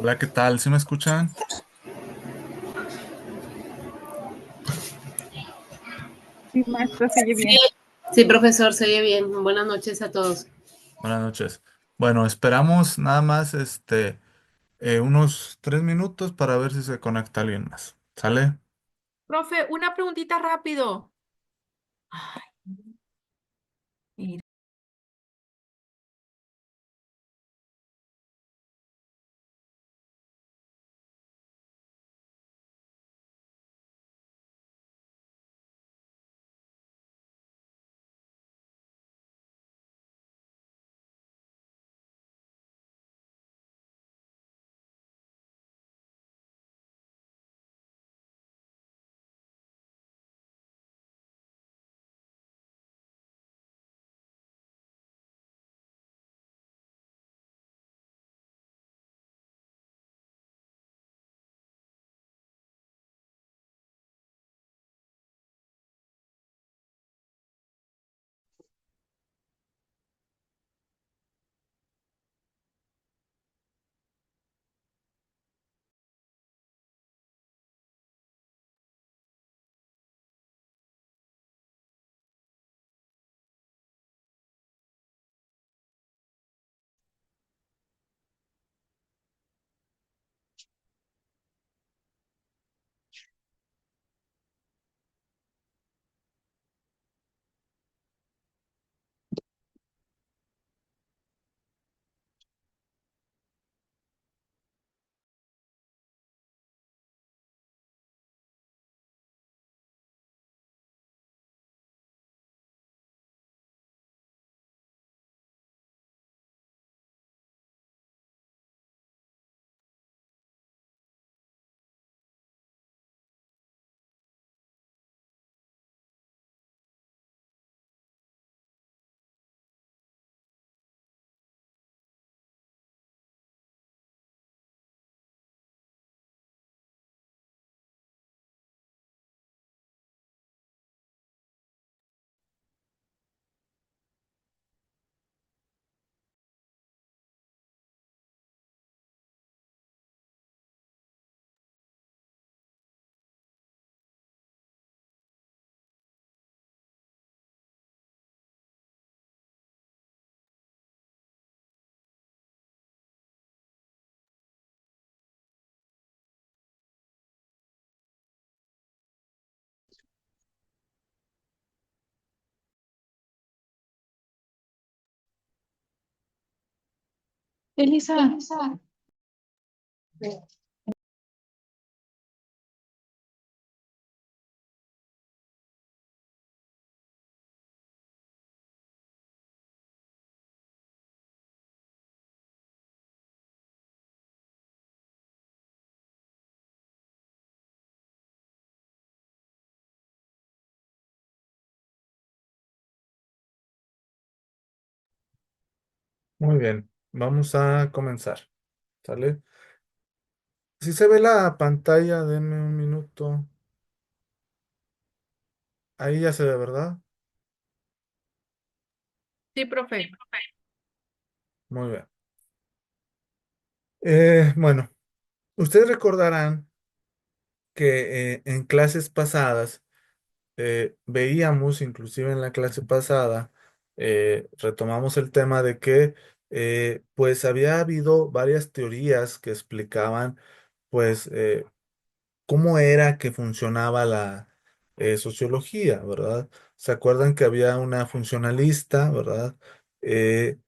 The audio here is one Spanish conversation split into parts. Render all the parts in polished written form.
Hola, ¿qué tal? ¿Sí me escuchan? Sí, maestra, se oye Sí, bien. sí, profesor, se oye bien. Buenas noches a todos. Buenas noches. Bueno, esperamos nada más unos 3 minutos para ver si se conecta alguien más. ¿Sale? Profe, una preguntita rápido. Mira. Elisa, Muy bien, vamos a comenzar. ¿Sale? Si se ve la pantalla, denme un minuto. Ahí ya se ve, ¿verdad? sí, profe. Muy bien. Bueno, ustedes recordarán que en clases pasadas veíamos, inclusive en la clase pasada, retomamos el tema de que pues había habido varias teorías que explicaban pues cómo era que funcionaba la sociología, ¿verdad? ¿Se acuerdan que había una funcionalista, ¿verdad? Eh,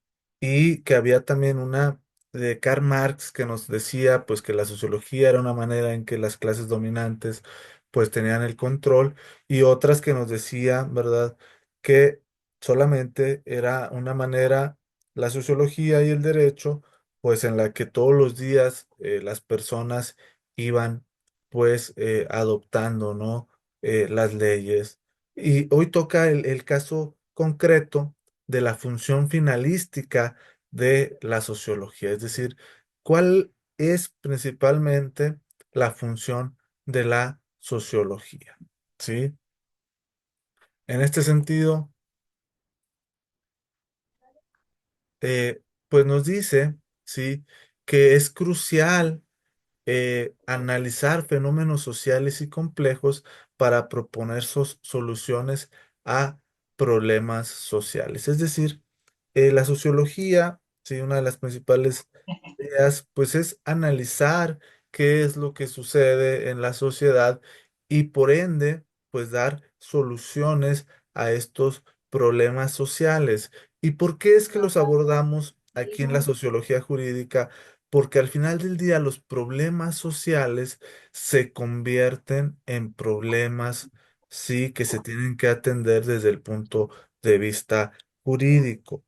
y que había también una de Karl Marx que nos decía pues que la sociología era una manera en que las clases dominantes pues tenían el control y otras que nos decía, ¿verdad? Que solamente era una manera, la sociología y el derecho, pues en la que todos los días las personas iban pues adoptando, ¿no? Las leyes. Y hoy toca el caso concreto de la función finalística de la sociología, es decir, ¿cuál es principalmente la función de la sociología? ¿Sí? En este sentido, pues nos dice, ¿sí? Que es crucial, analizar fenómenos sociales y complejos para proponer soluciones a problemas sociales. Es decir, la sociología, sí, una de las principales ideas, pues es analizar qué es lo que sucede en la sociedad y por ende, pues dar soluciones a estos problemas sociales. ¿Y por qué es que los abordamos aquí en la sociología jurídica? Porque al final del día los problemas sociales se convierten en problemas, sí, que se tienen que atender desde el punto de vista jurídico.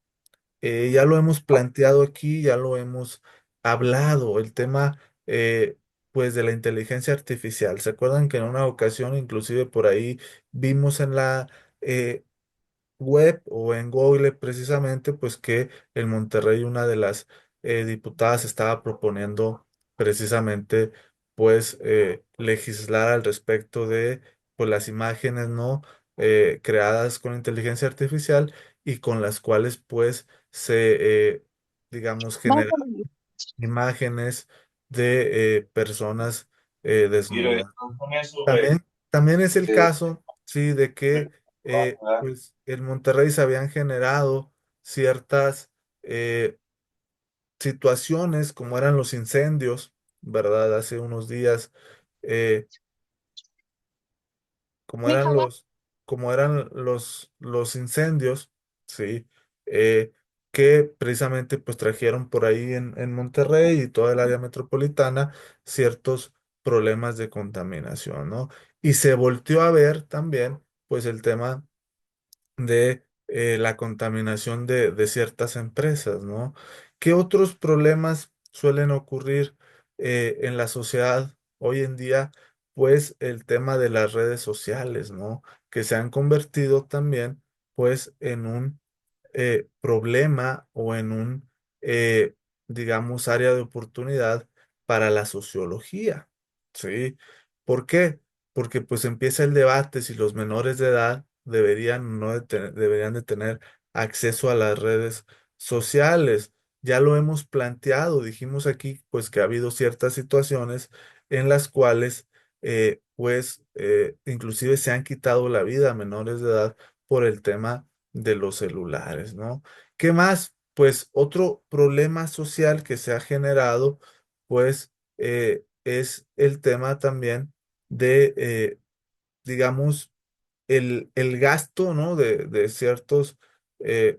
Ya lo hemos planteado aquí, ya lo hemos hablado, el tema pues de la inteligencia artificial. ¿Se acuerdan que en una ocasión, inclusive por ahí, vimos en la eh, web o en Google precisamente, pues que en Monterrey una de las diputadas estaba proponiendo precisamente pues legislar al respecto de pues las imágenes no creadas con inteligencia artificial y con las cuales pues se digamos generan imágenes de personas desnudas. También es el caso, sí, de que pues en Monterrey se habían generado ciertas situaciones como eran los incendios, ¿verdad? Hace unos días, eh, como eran los incendios, sí, eh, que precisamente pues trajeron por ahí en Monterrey y toda el área metropolitana ciertos problemas de contaminación, ¿no? Y se volteó a ver también pues el tema de la contaminación de ciertas empresas, ¿no? ¿Qué otros problemas suelen ocurrir en la sociedad hoy en día? Pues el tema de las redes sociales, ¿no? Que se han convertido también, pues, en un problema o en un, digamos, área de oportunidad para la sociología, ¿sí? ¿Por qué? Porque pues empieza el debate si los menores de edad deberían de tener acceso a las redes sociales. Ya lo hemos planteado, dijimos aquí pues que ha habido ciertas situaciones en las cuales inclusive se han quitado la vida a menores de edad por el tema de los celulares, ¿no? ¿Qué más? Pues otro problema social que se ha generado pues es el tema también de digamos, el gasto, ¿no? de ciertos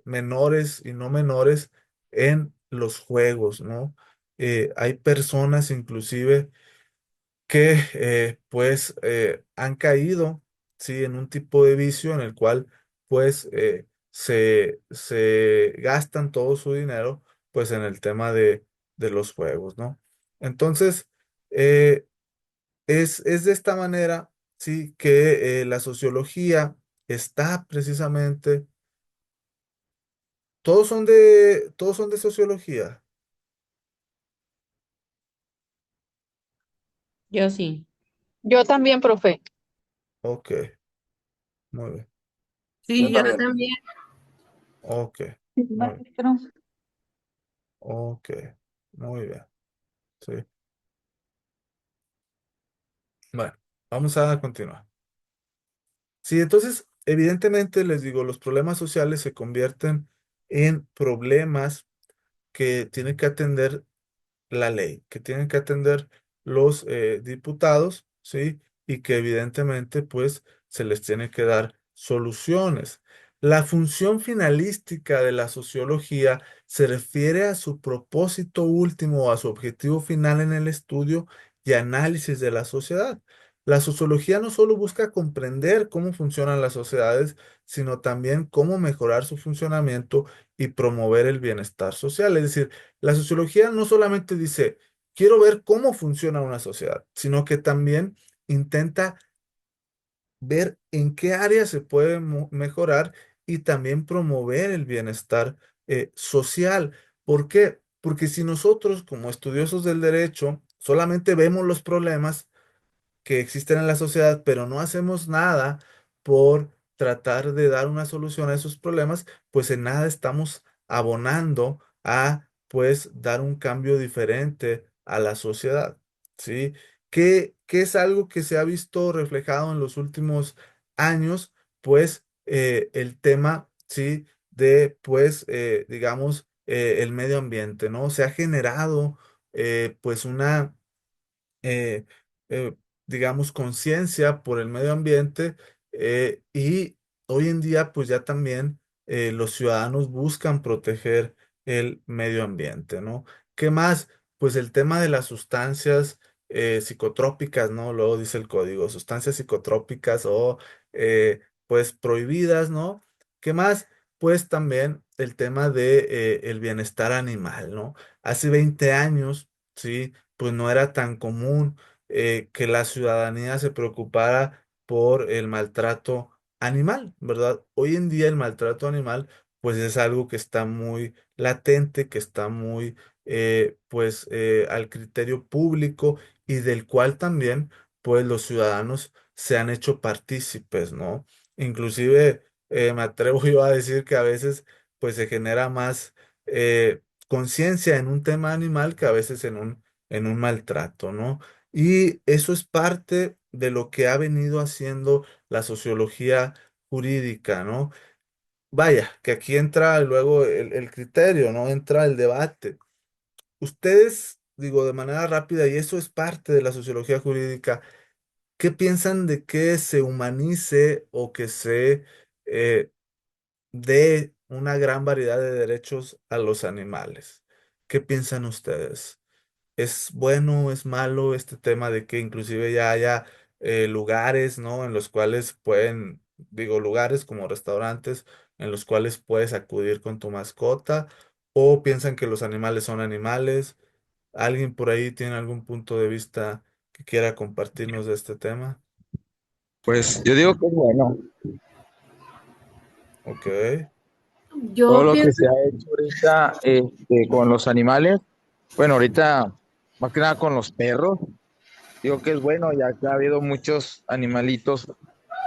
menores y no menores en los juegos, ¿no? Hay personas inclusive que pues han caído, ¿sí? En un tipo de vicio en el cual pues se gastan todo su dinero pues en el tema de los juegos, ¿no? Entonces, eh, es de esta manera, sí, que la sociología está precisamente, todos son de sociología. Yo sí. Yo también, profe. Ok, muy bien. Sí, yo también. Ok, muy bien. Maestro. Ok, muy bien. Sí. Bueno, vamos a continuar. Sí, entonces, evidentemente les digo, los problemas sociales se convierten en problemas que tienen que atender la ley, que tienen que atender los diputados, ¿sí? Y que evidentemente pues se les tiene que dar soluciones. La función finalística de la sociología se refiere a su propósito último o a su objetivo final en el estudio y análisis de la sociedad. La sociología no solo busca comprender cómo funcionan las sociedades, sino también cómo mejorar su funcionamiento y promover el bienestar social. Es decir, la sociología no solamente dice, quiero ver cómo funciona una sociedad, sino que también intenta ver en qué áreas se puede mejorar y también promover el bienestar social. ¿Por qué? Porque si nosotros, como estudiosos del derecho, solamente vemos los problemas, que existen en la sociedad, pero no hacemos nada por tratar de dar una solución a esos problemas, pues en nada estamos abonando a, pues, dar un cambio diferente a la sociedad. ¿sí? Que es algo que se ha visto reflejado en los últimos años, pues el tema, ¿sí? De, pues, digamos, el medio ambiente, ¿no? Se ha generado, pues, una eh, eh, digamos, conciencia por el medio ambiente y hoy en día, pues ya también los ciudadanos buscan proteger el medio ambiente, ¿no? ¿Qué más? Pues el tema de las sustancias psicotrópicas, ¿no? Luego dice el código, sustancias psicotrópicas o pues prohibidas, ¿no? ¿Qué más? Pues también el tema de el bienestar animal, ¿no? Hace 20 años, ¿sí? Pues no era tan común que la ciudadanía se preocupara por el maltrato animal, ¿verdad? Hoy en día el maltrato animal pues es algo que está muy latente, que está muy pues al criterio público y del cual también pues los ciudadanos se han hecho partícipes, ¿no? Inclusive me atrevo yo a decir que a veces pues se genera más conciencia en un tema animal que a veces en un maltrato, ¿no? Y eso es parte de lo que ha venido haciendo la sociología jurídica, ¿no? Vaya, que aquí entra luego el criterio, ¿no? Entra el debate. Ustedes, digo, de manera rápida, y eso es parte de la sociología jurídica, ¿qué piensan de que se humanice o que se eh, dé una gran variedad de derechos a los animales? ¿Qué piensan ustedes? ¿Es bueno, es malo este tema de que inclusive ya haya lugares, ¿no? En los cuales pueden, digo, lugares como restaurantes en los cuales puedes acudir con tu mascota? ¿O piensan que los animales son animales? ¿Alguien por ahí tiene algún punto de vista que quiera compartirnos de este tema? Pues yo digo que es bueno, Ok, todo Yo lo que pienso, se ha hecho ahorita con los animales, bueno, ahorita más que nada con los perros, digo que es bueno, ya que ha habido muchos animalitos,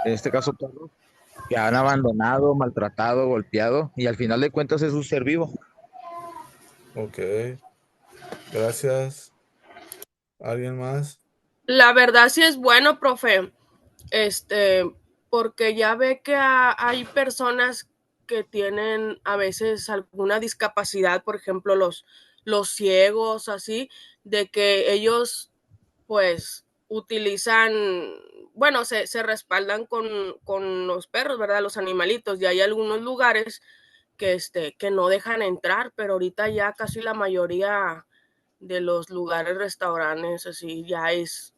en este caso perros, que han abandonado, maltratado, golpeado, y al final de cuentas es un ser vivo. ok, gracias. ¿Alguien más? La verdad sí es bueno, profe, este, porque ya ve que hay personas que tienen a veces alguna discapacidad, por ejemplo, los ciegos, así, de que ellos pues utilizan, bueno, se respaldan con los perros, ¿verdad? Los animalitos, y hay algunos lugares que no dejan entrar, pero ahorita ya casi la mayoría de los lugares, restaurantes, así ya es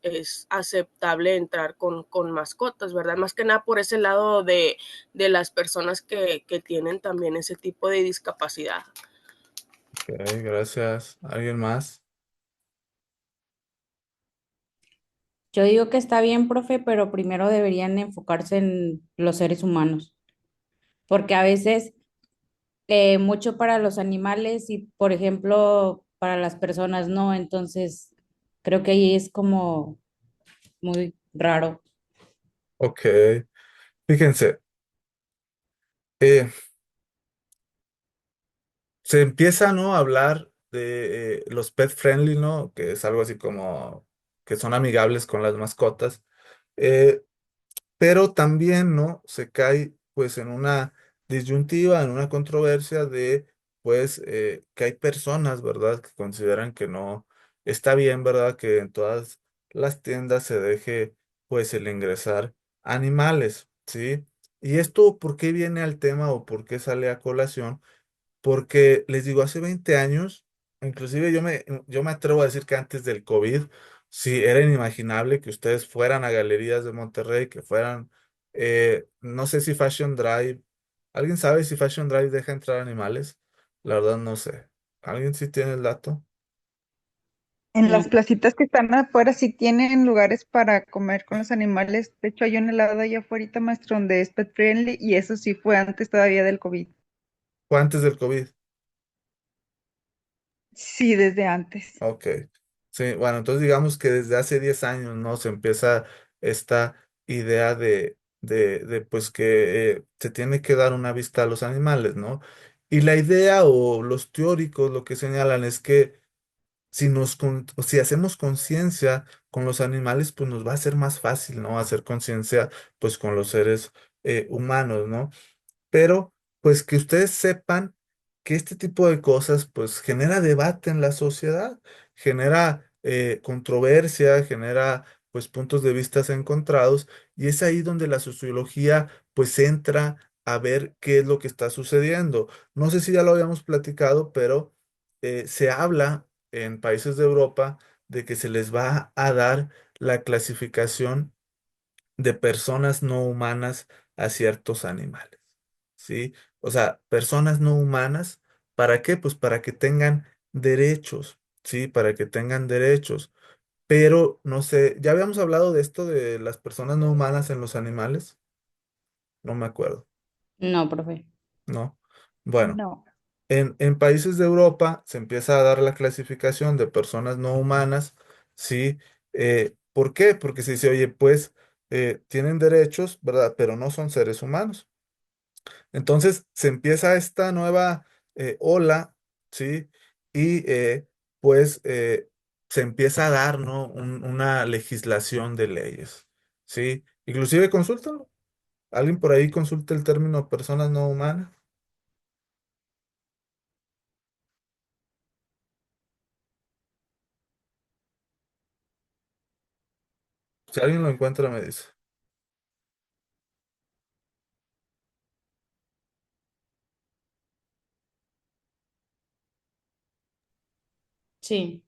aceptable entrar con mascotas, ¿verdad? Más que nada por ese lado de las personas que tienen también ese tipo de discapacidad. Ok, gracias. ¿Alguien más? yo digo que está bien, profe, pero primero deberían enfocarse en los seres humanos, porque a veces mucho para los animales y, por ejemplo, para las personas no, entonces creo que ahí es como muy raro. Ok, fíjense. eh, Se empieza, ¿no? A hablar de los pet friendly, ¿no? Que es algo así como que son amigables con las mascotas. Eh, pero también, ¿no? Se cae pues en una disyuntiva, en una controversia de pues que hay personas, ¿verdad? Que consideran que no está bien, ¿verdad? Que en todas las tiendas se deje pues el ingresar animales, ¿sí? ¿Y esto por qué viene al tema o por qué sale a colación? Porque les digo, hace 20 años, inclusive yo me atrevo a decir que antes del COVID, sí, era inimaginable que ustedes fueran a galerías de Monterrey, que fueran, no sé si Fashion Drive, ¿alguien sabe si Fashion Drive deja entrar animales? La verdad no sé. ¿Alguien sí tiene el dato? En No, las placitas que están afuera sí tienen lugares para comer con los animales. De hecho, hay un helado allá afuera, maestro, donde es pet friendly y eso sí fue antes todavía del COVID. Fue antes del COVID. Sí, desde antes. Ok. Sí, bueno, entonces digamos que desde hace 10 años, ¿no? Se empieza esta idea de pues que se tiene que dar una vista a los animales, ¿no? Y la idea o los teóricos lo que señalan es que o si hacemos conciencia con los animales, pues nos va a ser más fácil, ¿no? Hacer conciencia, pues con los seres humanos, ¿no? Pero pues que ustedes sepan que este tipo de cosas pues genera debate en la sociedad, genera controversia, genera pues puntos de vista encontrados, y es ahí donde la sociología pues entra a ver qué es lo que está sucediendo. No sé si ya lo habíamos platicado, pero se habla en países de Europa de que se les va a dar la clasificación de personas no humanas a ciertos animales, ¿sí? O sea, personas no humanas, ¿para qué? Pues para que tengan derechos, ¿sí? Para que tengan derechos. Pero, no sé, ya habíamos hablado de esto de las personas no humanas en los animales, no me acuerdo, No, profe. ¿no? Bueno, No. en países de Europa se empieza a dar la clasificación de personas no humanas, ¿sí? ¿Por qué? Porque se dice, oye, pues tienen derechos, ¿verdad? Pero no son seres humanos. Entonces se empieza esta nueva ola, ¿sí? Y pues se empieza a dar, ¿no? Una legislación de leyes, ¿sí? Inclusive consúltalo. ¿Alguien por ahí consulta el término personas no humanas? Si alguien lo encuentra, me dice. Sí,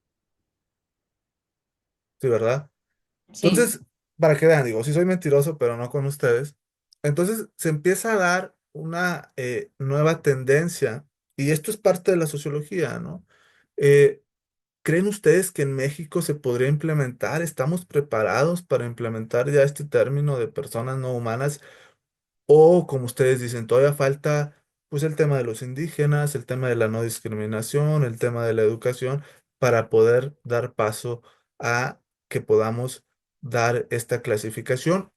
Sí, ¿verdad? sí. Entonces, para que vean, digo, sí soy mentiroso, pero no con ustedes. Entonces, se empieza a dar una nueva tendencia, y esto es parte de la sociología, ¿no? Eh, ¿Creen ustedes que en México se podría implementar? ¿Estamos preparados para implementar ya este término de personas no humanas? O, como ustedes dicen, todavía falta pues el tema de los indígenas, el tema de la no discriminación, el tema de la educación, para poder dar paso a que podamos dar esta clasificación,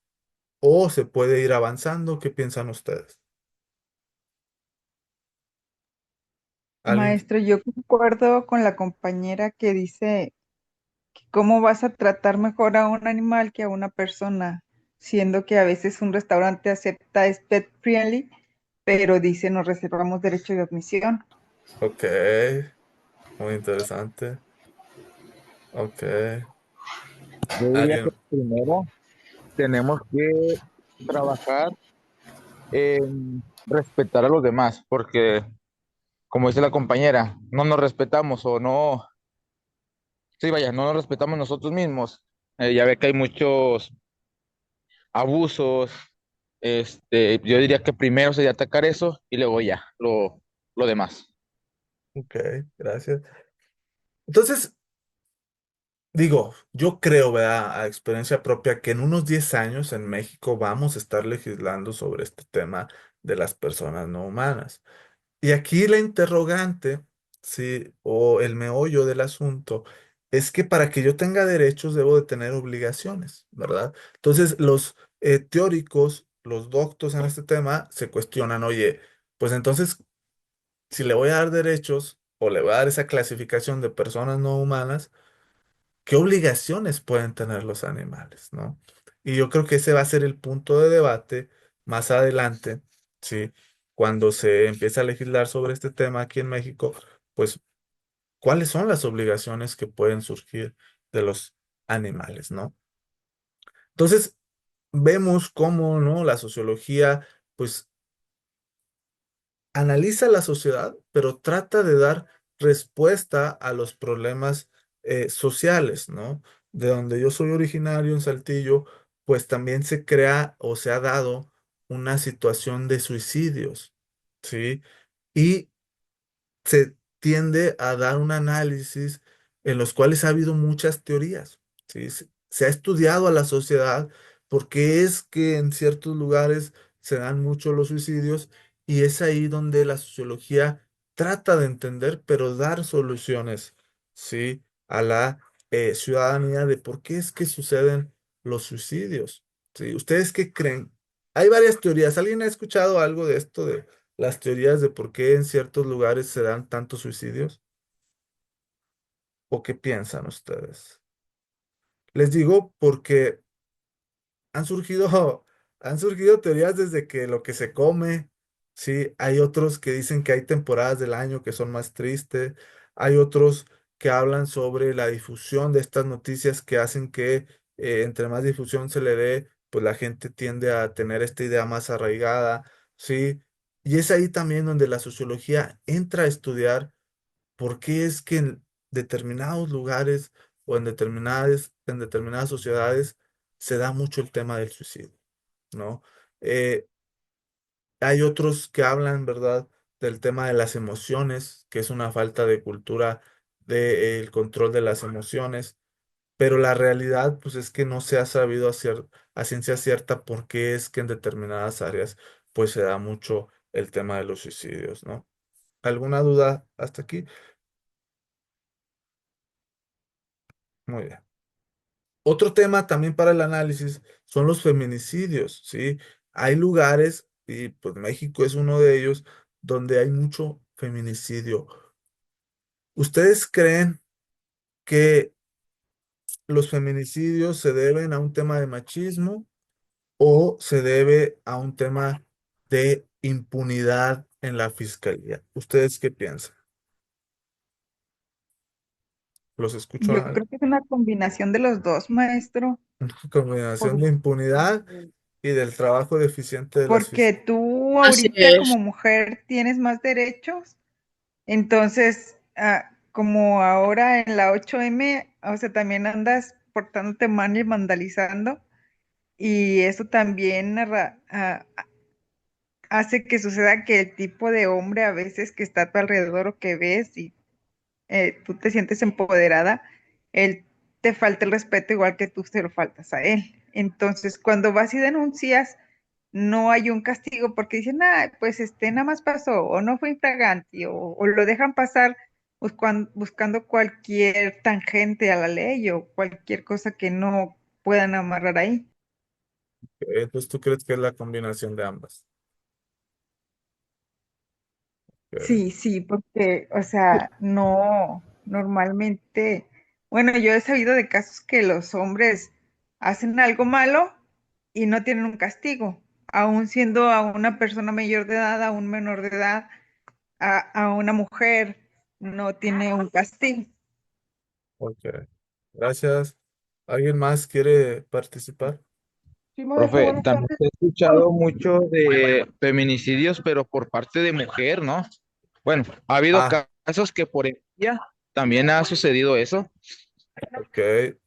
o se puede ir avanzando. ¿Qué piensan ustedes? ¿Alguien? Maestro, yo concuerdo con la compañera que dice que cómo vas a tratar mejor a un animal que a una persona, siendo que a veces un restaurante acepta es pet friendly, pero dice nos reservamos derecho de admisión. Ok, muy interesante. Ok. Yo diría que ¿Alguien? primero tenemos que trabajar en respetar a los demás, porque como dice la compañera, no nos respetamos o no, sí, vaya, no nos respetamos nosotros mismos. Ya ve que hay muchos abusos. Yo diría que primero sería atacar eso y luego ya, lo demás. Ok, gracias. Entonces, digo, yo creo, ¿verdad? A experiencia propia, que en unos 10 años en México vamos a estar legislando sobre este tema de las personas no humanas. Y aquí la interrogante, sí, o el meollo del asunto, es que para que yo tenga derechos debo de tener obligaciones, ¿verdad? Entonces, los teóricos, los doctos en este tema, se cuestionan, oye, pues entonces, si le voy a dar derechos o le voy a dar esa clasificación de personas no humanas, ¿qué obligaciones pueden tener los animales, ¿no? Y yo creo que ese va a ser el punto de debate más adelante, ¿sí? Cuando se empiece a legislar sobre este tema aquí en México, pues, ¿cuáles son las obligaciones que pueden surgir de los animales, ¿no? Entonces, vemos cómo, ¿no? La sociología, pues, analiza la sociedad, pero trata de dar respuesta a los problemas sociales, ¿no? De donde yo soy originario, en Saltillo, pues también se crea o se ha dado una situación de suicidios, ¿sí? Y se tiende a dar un análisis en los cuales ha habido muchas teorías, ¿sí? Se ha estudiado a la sociedad por qué es que en ciertos lugares se dan mucho los suicidios, y es ahí donde la sociología trata de entender, pero dar soluciones, ¿sí? A la ciudadanía de por qué es que suceden los suicidios, ¿sí? ¿Ustedes qué creen? Hay varias teorías. ¿Alguien ha escuchado algo de esto, de las teorías de por qué en ciertos lugares se dan tantos suicidios? ¿O qué piensan ustedes? Les digo porque han surgido, han surgido teorías desde que lo que se come, sí, hay otros que dicen que hay temporadas del año que son más tristes, hay otros que hablan sobre la difusión de estas noticias que hacen que entre más difusión se le dé, pues la gente tiende a tener esta idea más arraigada, sí, y es ahí también donde la sociología entra a estudiar por qué es que en determinados lugares o en determinadas sociedades se da mucho el tema del suicidio, ¿no? Eh, Hay otros que hablan, ¿verdad?, del tema de las emociones, que es una falta de cultura del control de las emociones, pero la realidad, pues, es que no se ha sabido hacer a ciencia cierta por qué es que en determinadas áreas, pues, se da mucho el tema de los suicidios, ¿no? ¿Alguna duda hasta aquí? Muy bien. Otro tema también para el análisis son los feminicidios, ¿sí? Hay lugares, y pues México es uno de ellos, donde hay mucho feminicidio. ¿Ustedes creen que los feminicidios se deben a un tema de machismo o se debe a un tema de impunidad en la fiscalía? ¿Ustedes qué piensan? Los escucho Yo a creo que es una combinación de los dos, maestro, combinación por- de impunidad y del trabajo deficiente de las porque fiscalías. tú Así ahorita es. como mujer tienes más derechos. Entonces, como ahora en la 8M, o sea, también andas portándote mal y vandalizando, y eso también hace que suceda que el tipo de hombre a veces que está a tu alrededor o que ves y tú te sientes empoderada, él te falta el respeto igual que tú se lo faltas a él. Entonces, cuando vas y denuncias, no hay un castigo porque dicen, pues nada más pasó, o no fue infragante, o lo dejan pasar buscando cualquier tangente a la ley o cualquier cosa que no puedan amarrar ahí. Entonces, ¿tú crees que es la combinación de ambas? Sí, sí, porque, o sea, no, normalmente, bueno, yo he sabido de casos que los hombres hacen algo malo y no tienen un castigo, aún siendo a una persona mayor de edad, a un menor de edad, a una mujer, no tiene un castigo. Ok, gracias. ¿Alguien más quiere participar? Sí, maestro, Profe, buenas también tardes. he escuchado mucho de feminicidios, pero por parte de mujer, ¿no? Bueno, ha habido Ah, casos que por ella también ha sucedido eso. ok.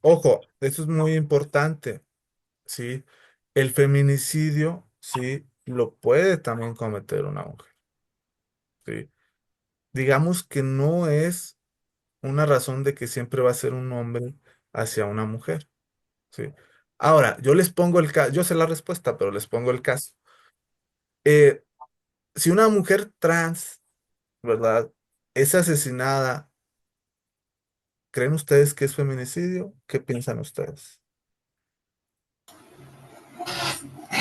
Ojo, eso es muy importante, ¿sí? El feminicidio, sí, lo puede también cometer una mujer, ¿sí? Digamos que no es una razón de que siempre va a ser un hombre hacia una mujer, ¿sí? Ahora, yo les pongo el caso, yo sé la respuesta, pero les pongo el caso. Eh, si una mujer trans, ¿verdad?, es asesinada, ¿creen ustedes que es feminicidio? ¿Qué piensan ustedes?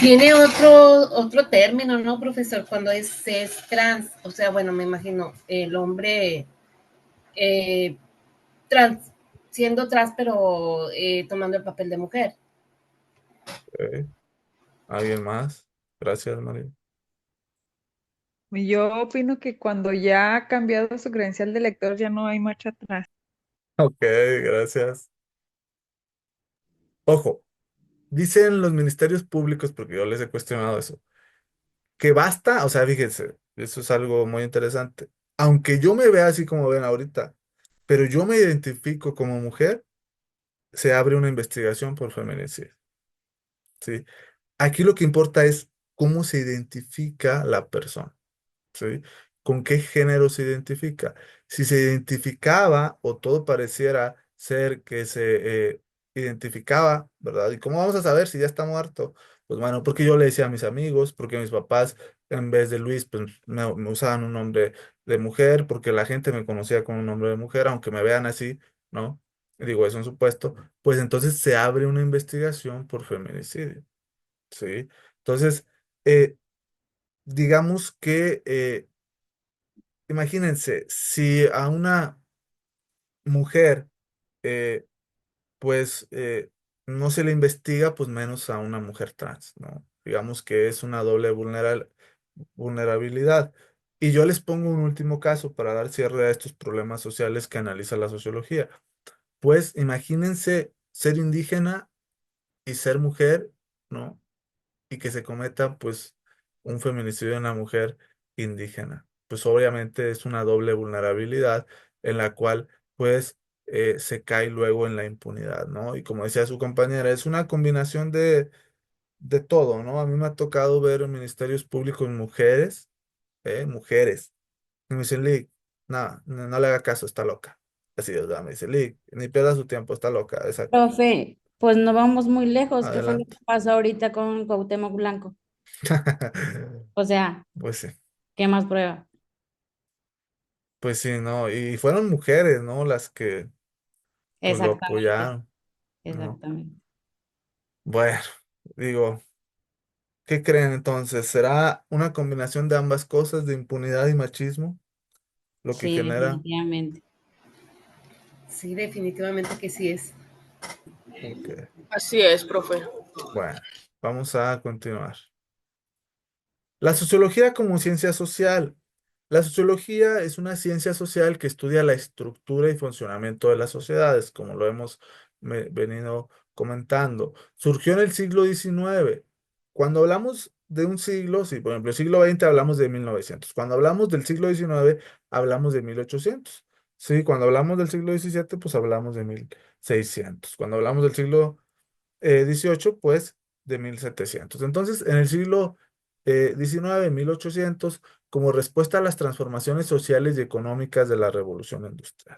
Tiene otro término, ¿no, profesor? Cuando es trans, o sea, bueno, me imagino el hombre eh, trans, siendo trans, pero tomando el papel de mujer. Ok. ¿Alguien más? Gracias, María. Yo opino que cuando ya ha cambiado su credencial de lector ya no hay marcha atrás. Ok, gracias. Ojo, dicen los ministerios públicos, porque yo les he cuestionado eso, que basta, o sea, fíjense, eso es algo muy interesante. Aunque yo me vea así como ven ahorita, pero yo me identifico como mujer, se abre una investigación por feminicidio, ¿sí? Aquí lo que importa es cómo se identifica la persona. ¿Sí? ¿Con qué género se identifica? Si se identificaba o todo pareciera ser que se identificaba, ¿verdad? ¿Y cómo vamos a saber si ya está muerto? Pues bueno, porque yo le decía a mis amigos, porque mis papás en vez de Luis, pues me usaban un nombre de mujer, porque la gente me conocía con un nombre de mujer, aunque me vean así, ¿no? Digo, eso en supuesto, pues entonces se abre una investigación por feminicidio, ¿sí? Entonces, eh, digamos que imagínense, si a una mujer eh, pues no se le investiga, pues menos a una mujer trans, ¿no? Digamos que es una doble vulnerabilidad. Y yo les pongo un último caso para dar cierre a estos problemas sociales que analiza la sociología. Pues imagínense ser indígena y ser mujer, ¿no? Y que se cometa pues un feminicidio en una mujer indígena. Pues obviamente es una doble vulnerabilidad en la cual pues se cae luego en la impunidad, ¿no? Y como decía su compañera, es una combinación de todo, ¿no? A mí me ha tocado ver en ministerios públicos mujeres, mujeres, y me dicen, Lick, no le haga caso, está loca. Así es, ¿verdad? Me dice, Lick, ni pierda su tiempo, está loca. Exacto. Profe, pues no vamos muy lejos. ¿Qué fue lo que Adelante. pasó ahorita con Cuauhtémoc Blanco? O sea, Pues sí. ¿qué más prueba? Pues sí, ¿no? Y fueron mujeres, ¿no? Las que pues lo Exactamente, apoyaron, ¿no? exactamente. Bueno, digo, ¿qué creen entonces? ¿Será una combinación de ambas cosas, de impunidad y machismo, lo que Sí, genera? definitivamente. Sí, definitivamente que sí es. Ok, Así es, profe. bueno, vamos a continuar. La sociología como ciencia social. La sociología es una ciencia social que estudia la estructura y funcionamiento de las sociedades, como lo hemos venido comentando. Surgió en el siglo XIX. Cuando hablamos de un siglo, sí, por ejemplo, el siglo XX hablamos de 1900. Cuando hablamos del siglo XIX, hablamos de 1800. Sí, cuando hablamos del siglo XVII, pues hablamos de 1600. Cuando hablamos del siglo 18, pues de 1700. Entonces, en el siglo 19, 1800, como respuesta a las transformaciones sociales y económicas de la revolución industrial.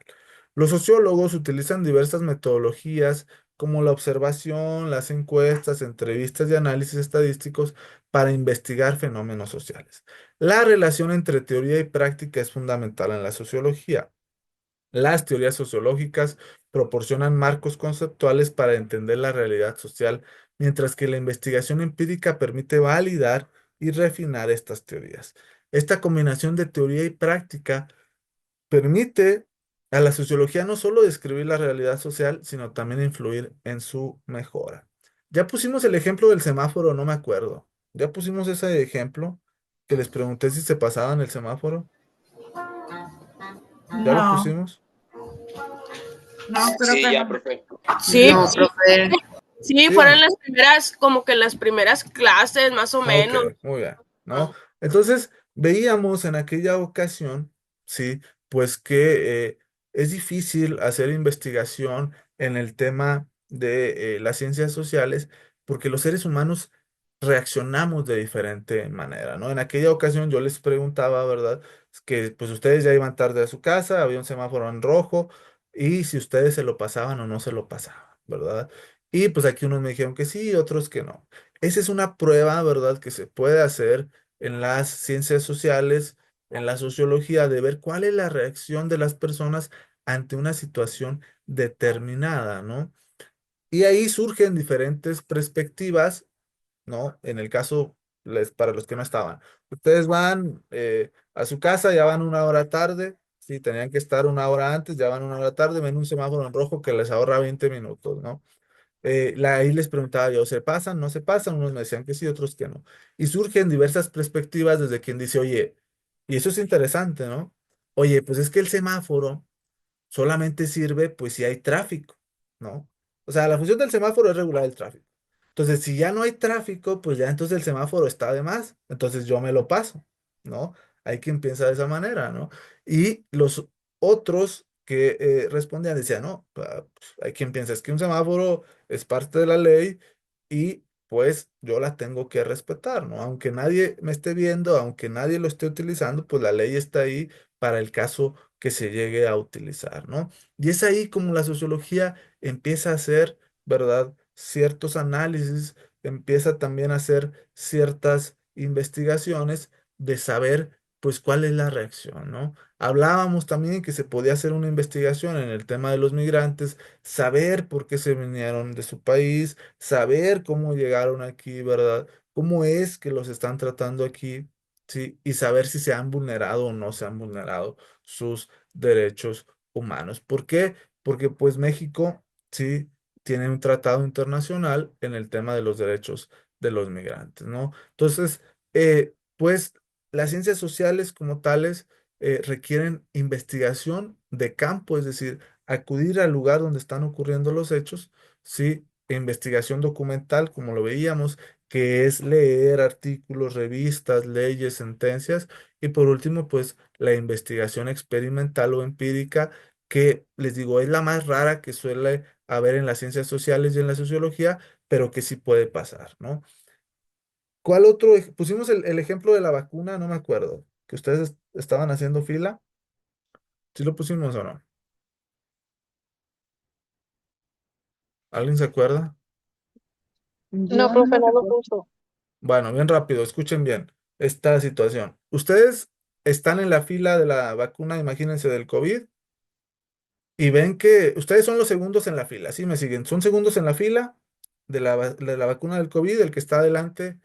Los sociólogos utilizan diversas metodologías como la observación, las encuestas, entrevistas y análisis estadísticos para investigar fenómenos sociales. La relación entre teoría y práctica es fundamental en la sociología. Las teorías sociológicas proporcionan marcos conceptuales para entender la realidad social, mientras que la investigación empírica permite validar y refinar estas teorías. Esta combinación de teoría y práctica permite a la sociología no solo describir la realidad social, sino también influir en su mejora. Ya pusimos el ejemplo del semáforo, no me acuerdo. Ya pusimos ese ejemplo que les pregunté si se pasaban el semáforo. ¿Ya lo No, pusimos? no, creo Sí, que ya, no. profe. Sí, No, sí, profe. sí, ¿Sí o fueron no? las primeras, como que las primeras clases, más o Ok, menos. muy bien, ¿no? Ah, Entonces, veíamos en aquella ocasión, sí, pues que es difícil hacer investigación en el tema de las ciencias sociales porque los seres humanos reaccionamos de diferente manera, ¿no? En aquella ocasión yo les preguntaba, ¿verdad? Es que pues ustedes ya iban tarde a su casa, había un semáforo en rojo y si ustedes se lo pasaban o no se lo pasaban, ¿verdad? Y pues aquí unos me dijeron que sí, otros que no. Esa es una prueba, ¿verdad?, que se puede hacer en las ciencias sociales, en la sociología, de ver cuál es la reacción de las personas ante una situación determinada, ¿no? Y ahí surgen diferentes perspectivas, ¿no? En el caso, para los que no estaban, ustedes van a su casa, ya van una hora tarde, si tenían que estar una hora antes, ya van una hora tarde, ven un semáforo en rojo que les ahorra 20 minutos, ¿no? Ahí les preguntaba yo, ¿se pasan? ¿No se pasan? Unos me decían que sí, otros que no. Y surgen diversas perspectivas desde quien dice, oye, y eso es interesante, ¿no? Oye, pues es que el semáforo solamente sirve pues si hay tráfico, ¿no? O sea, la función del semáforo es regular el tráfico. Entonces, si ya no hay tráfico, pues ya entonces el semáforo está de más, entonces yo me lo paso, ¿no? Hay quien piensa de esa manera, ¿no? Y los otros que respondían decían, no, pues, hay quien piensa es que un semáforo es parte de la ley y pues yo la tengo que respetar, ¿no? Aunque nadie me esté viendo, aunque nadie lo esté utilizando, pues la ley está ahí para el caso que se llegue a utilizar, ¿no? Y es ahí como la sociología empieza a hacer, ¿verdad? Ciertos análisis, empieza también a hacer ciertas investigaciones de saber, pues, cuál es la reacción, ¿no? Hablábamos también que se podía hacer una investigación en el tema de los migrantes, saber por qué se vinieron de su país, saber cómo llegaron aquí, ¿verdad? Cómo es que los están tratando aquí, ¿sí? Y saber si se han vulnerado o no se han vulnerado sus derechos humanos. ¿Por qué? porque pues México sí tiene un tratado internacional en el tema de los derechos de los migrantes, ¿no? Entonces, pues las ciencias sociales como tales requieren investigación de campo, es decir, acudir al lugar donde están ocurriendo los hechos, sí, investigación documental, como lo veíamos, que es leer artículos, revistas, leyes, sentencias, y por último, pues la investigación experimental o empírica, que les digo, es la más rara que suele haber en las ciencias sociales y en la sociología, pero que sí puede pasar, ¿no? ¿Cuál otro? Pusimos el ejemplo de la vacuna, no me acuerdo, que ustedes estaban haciendo fila. ¿Sí lo pusimos o no? ¿Alguien se acuerda? No, Yo no profe, me no lo recuerdo. puso. Bueno, bien rápido, escuchen bien esta situación. Ustedes están en la fila de la vacuna, imagínense, del COVID, y ven que ustedes son los segundos en la fila, ¿sí me siguen? Son segundos en la fila de la vacuna del COVID, el que está adelante,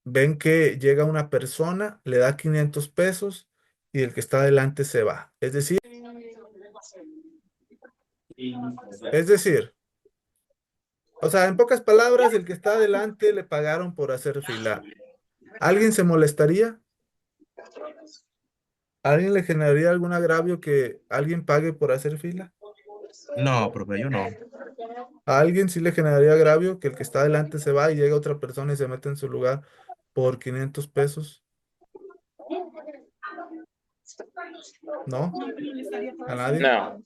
ven que llega una persona, le da 500 pesos y el que está adelante se va. Es decir, o sea, en pocas palabras, el que está adelante le pagaron por hacer fila. ¿Alguien se molestaría? ¿A alguien le generaría algún agravio que alguien pague por hacer fila? No, profe, yo no. ¿A alguien sí le generaría agravio que el que está adelante se va y llega otra persona y se mete en su lugar por 500 pesos? ¿No? ¿A nadie? No.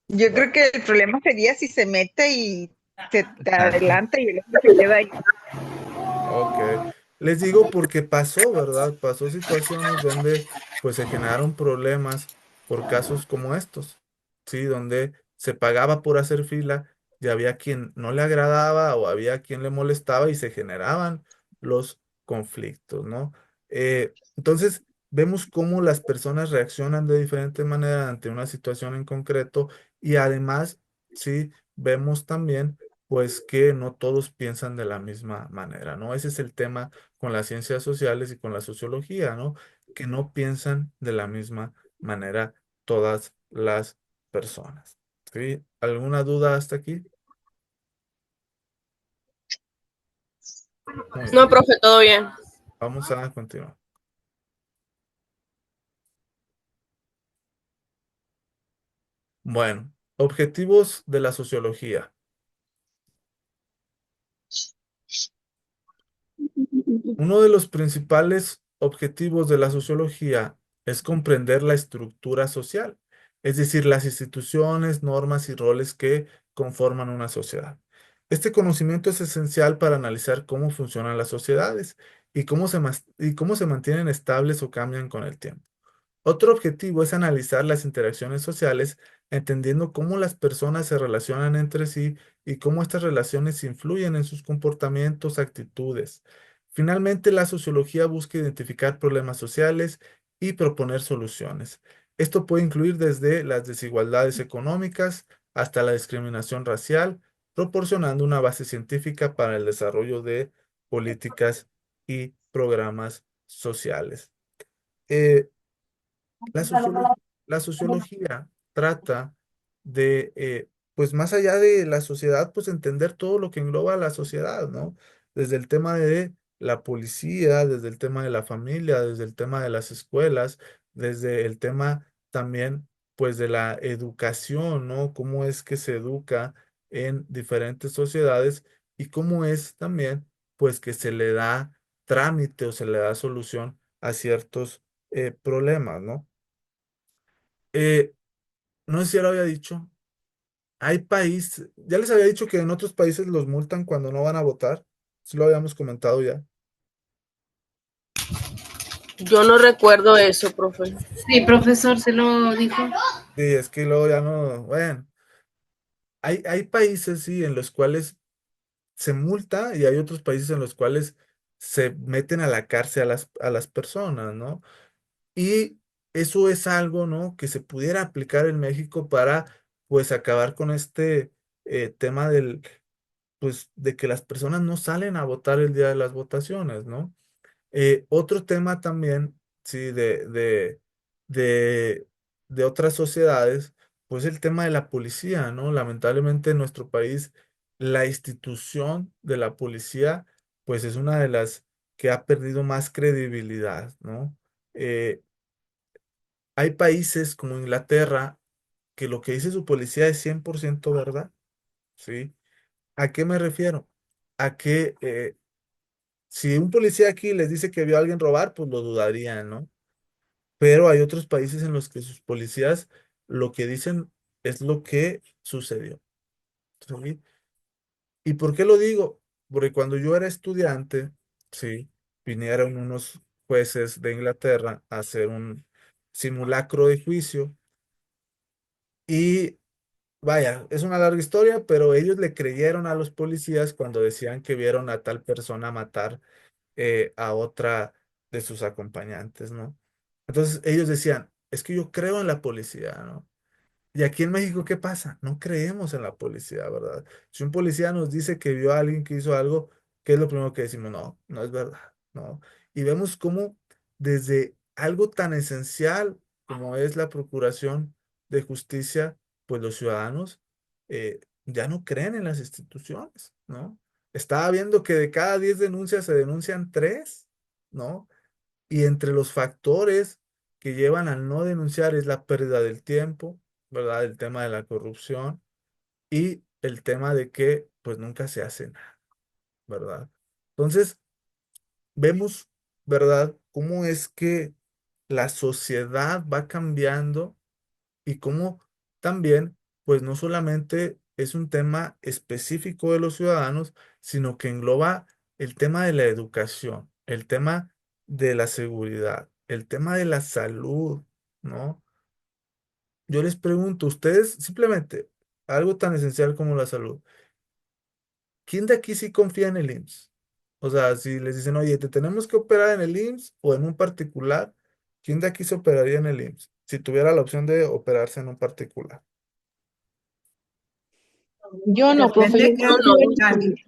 Yo creo Bueno, que el problema sería si se mete y se te Exacto. adelanta y el otro se queda ahí. ok. Les digo porque pasó, ¿verdad? Pasó situaciones donde pues se generaron problemas por casos como estos, ¿sí? Donde se pagaba por hacer fila y había quien no le agradaba o había quien le molestaba y se generaban los conflictos, ¿no? Entonces, vemos cómo las personas reaccionan de diferente manera ante una situación en concreto y además, sí, vemos también pues que no todos piensan de la misma manera, ¿no? Ese es el tema con las ciencias sociales y con la sociología, ¿no? Que no piensan de la misma manera todas las personas. ¿Sí? ¿Alguna duda hasta aquí? Muy No, bien, profe, todo bien. vamos a continuar. Bueno, objetivos de la sociología. Uno de los principales objetivos de la sociología es comprender la estructura social, es decir, las instituciones, normas y roles que conforman una sociedad. Este conocimiento es esencial para analizar cómo funcionan las sociedades y cómo se mantienen estables o cambian con el tiempo. Otro objetivo es analizar las interacciones sociales, entendiendo cómo las personas se relacionan entre sí y cómo estas relaciones influyen en sus comportamientos, actitudes. Finalmente, la sociología busca identificar problemas sociales y proponer soluciones. Esto puede incluir desde las desigualdades económicas hasta la discriminación racial, proporcionando una base científica para el desarrollo de políticas y programas sociales. Eh, la sociología trata de, pues más allá de la sociedad, pues entender todo lo que engloba la sociedad, ¿no? Desde el tema de la policía, desde el tema de la familia, desde el tema de las escuelas, desde el tema también, pues de la educación, ¿no? Cómo es que se educa en diferentes sociedades y cómo es también, pues que se le da trámite o se le da solución a ciertos problemas, ¿no? Eh, no sé si ya lo había dicho. Hay países, ya les había dicho que en otros países los multan cuando no van a votar. Sí lo habíamos comentado ya. Yo no recuerdo eso, profe. Sí, profesor, se lo dijo. Sí, es que luego ya no. Bueno, hay países, sí, en los cuales se multa y hay otros países en los cuales se meten a la cárcel a las personas, ¿no? Y eso es algo, ¿no? Que se pudiera aplicar en México para, pues, acabar con este tema pues, de que las personas no salen a votar el día de las votaciones, ¿no? Otro tema también, sí, de, de otras sociedades, pues el tema de la policía, ¿no? Lamentablemente en nuestro país, la institución de la policía, pues es una de las que ha perdido más credibilidad, ¿no? Eh, Hay países como Inglaterra que lo que dice su policía es 100% verdad, ¿sí? ¿A qué me refiero? A que si un policía aquí les dice que vio a alguien robar, pues lo dudarían, ¿no? Pero hay otros países en los que sus policías lo que dicen es lo que sucedió, ¿sí? ¿Y por qué lo digo? Porque cuando yo era estudiante, sí, vinieron unos jueces de Inglaterra a hacer un simulacro de juicio y vaya, es una larga historia, pero ellos le creyeron a los policías cuando decían que vieron a tal persona matar a otra de sus acompañantes, ¿no? Entonces ellos decían, es que yo creo en la policía, ¿no? Y aquí en México, ¿qué pasa? No creemos en la policía, ¿verdad? Si un policía nos dice que vio a alguien que hizo algo, ¿qué es lo primero que decimos? No, no es verdad, ¿no? Y vemos cómo desde algo tan esencial como es la procuración de justicia, pues los ciudadanos ya no creen en las instituciones, ¿no? Estaba viendo que de cada 10 denuncias se denuncian 3, ¿no? Y entre los factores que llevan al no denunciar es la pérdida del tiempo, ¿verdad? El tema de la corrupción y el tema de que pues nunca se hace nada, ¿verdad? Entonces, vemos, ¿verdad? Cómo es que la sociedad va cambiando y cómo también, pues no solamente es un tema específico de los ciudadanos, sino que engloba el tema de la educación, el tema de la seguridad, el tema de la salud, ¿no? Yo les pregunto, ustedes simplemente, algo tan esencial como la salud, ¿quién de aquí sí confía en el IMSS? O sea, si les dicen, oye, te tenemos que operar en el IMSS o en un particular, ¿quién de aquí se operaría en el IMSS? Si tuviera la opción de operarse en un particular. Yo no, profe, yo Depende no qué Yo no, quiero hospital.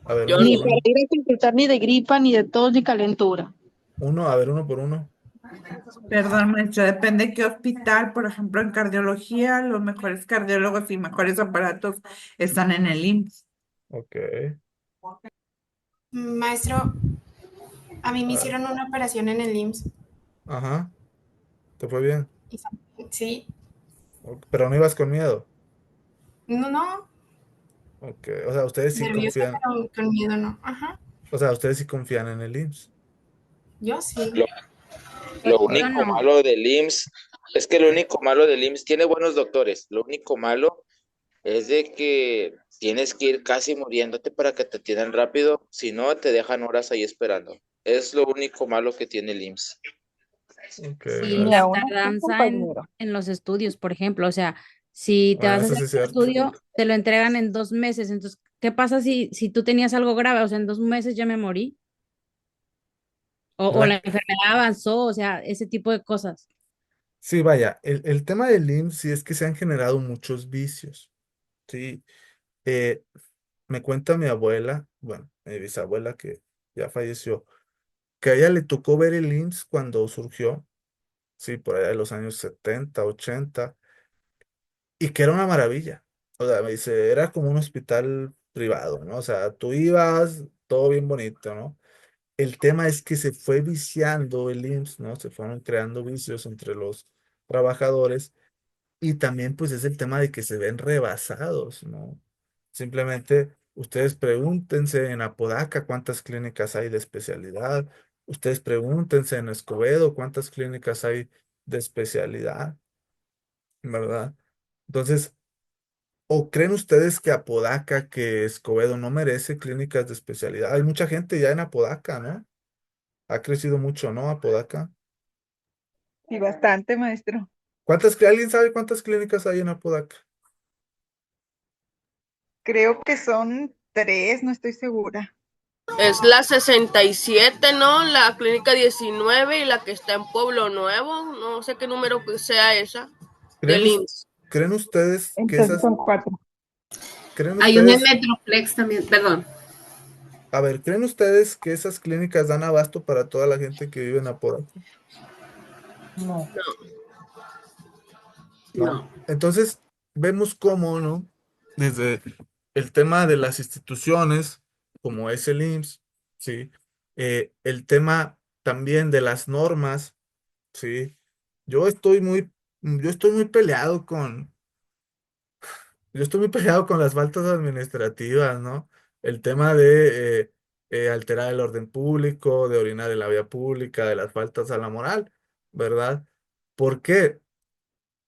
A ver, yo uno ni por no. para uno. ir a consultar ni de gripa, ni de tos, ni calentura. Uno, a ver, uno por uno. Perdón, maestro, depende qué hospital. Por ejemplo, en cardiología, los mejores cardiólogos y mejores aparatos están en el IMSS. Ok. Maestro, a mí me Ah, hicieron una operación en el IMSS. ajá. ¿Te fue bien? Sí, Ok, pero no ibas con miedo. no, no, Ok. O sea, ustedes sí nerviosa, confían. pero con miedo no. Ajá, O sea, ustedes sí confían en el IMSS. yo sí. Lo, lo Yo único no. malo del IMSS es que lo único malo del IMSS tiene buenos doctores. Lo único malo es de que tienes que ir casi muriéndote para que te atiendan rápido, si no te dejan horas ahí esperando. Es lo único malo que tiene el IMSS. Ok, Sí, Y gracias. la aún así, tardanza compañero. en los estudios, por ejemplo, o sea, si te Bueno, vas a eso hacer sí es un cierto. estudio, te lo entregan en 2 meses. Entonces, ¿qué pasa si tú tenías algo grave? O sea, en 2 meses ya me morí. O la La- enfermedad avanzó, o sea, ese tipo de cosas. Sí, vaya, el tema del IMSS sí es que se han generado muchos vicios. Sí. Eh, Me cuenta mi abuela, bueno, mi bisabuela que ya falleció, que a ella le tocó ver el IMSS cuando surgió, sí, por allá de los años 70 80 y que era una maravilla. O sea, me dice, era como un hospital privado, ¿no? O sea, tú ibas, todo bien bonito, ¿no? El tema es que se fue viciando el IMSS, ¿no? Se fueron creando vicios entre los trabajadores y también pues es el tema de que se ven rebasados, ¿no? Simplemente ustedes pregúntense en Apodaca cuántas clínicas hay de especialidad, ustedes pregúntense en Escobedo cuántas clínicas hay de especialidad, ¿verdad? Entonces, ¿o creen ustedes que Apodaca, que Escobedo no merece clínicas de especialidad? Hay mucha gente ya en Apodaca, ¿no? Ha crecido mucho, ¿no? Apodaca. Y bastante, maestro. ¿Alguien sabe cuántas clínicas hay en Apodaca? Creo que son 3, no estoy segura. Es la 67, ¿no? La clínica 19 y la que está en Pueblo Nuevo. No sé qué número que sea esa ¿Creen, del IMSS. creen ustedes que Entonces esas, son 4. creen Hay un en ustedes, Metroplex también, perdón. a ver, creen ustedes que esas clínicas dan abasto para toda la gente que vive en Apodaca? No. No, ¿No? No. Entonces, vemos cómo, ¿no? Desde el tema de las instituciones, como es el IMSS, ¿sí? El tema también de las normas, ¿sí? Yo estoy muy, yo estoy muy peleado con, yo estoy muy peleado con las faltas administrativas, ¿no? El tema de alterar el orden público, de orinar en la vía pública, de las faltas a la moral, ¿verdad? ¿Por qué?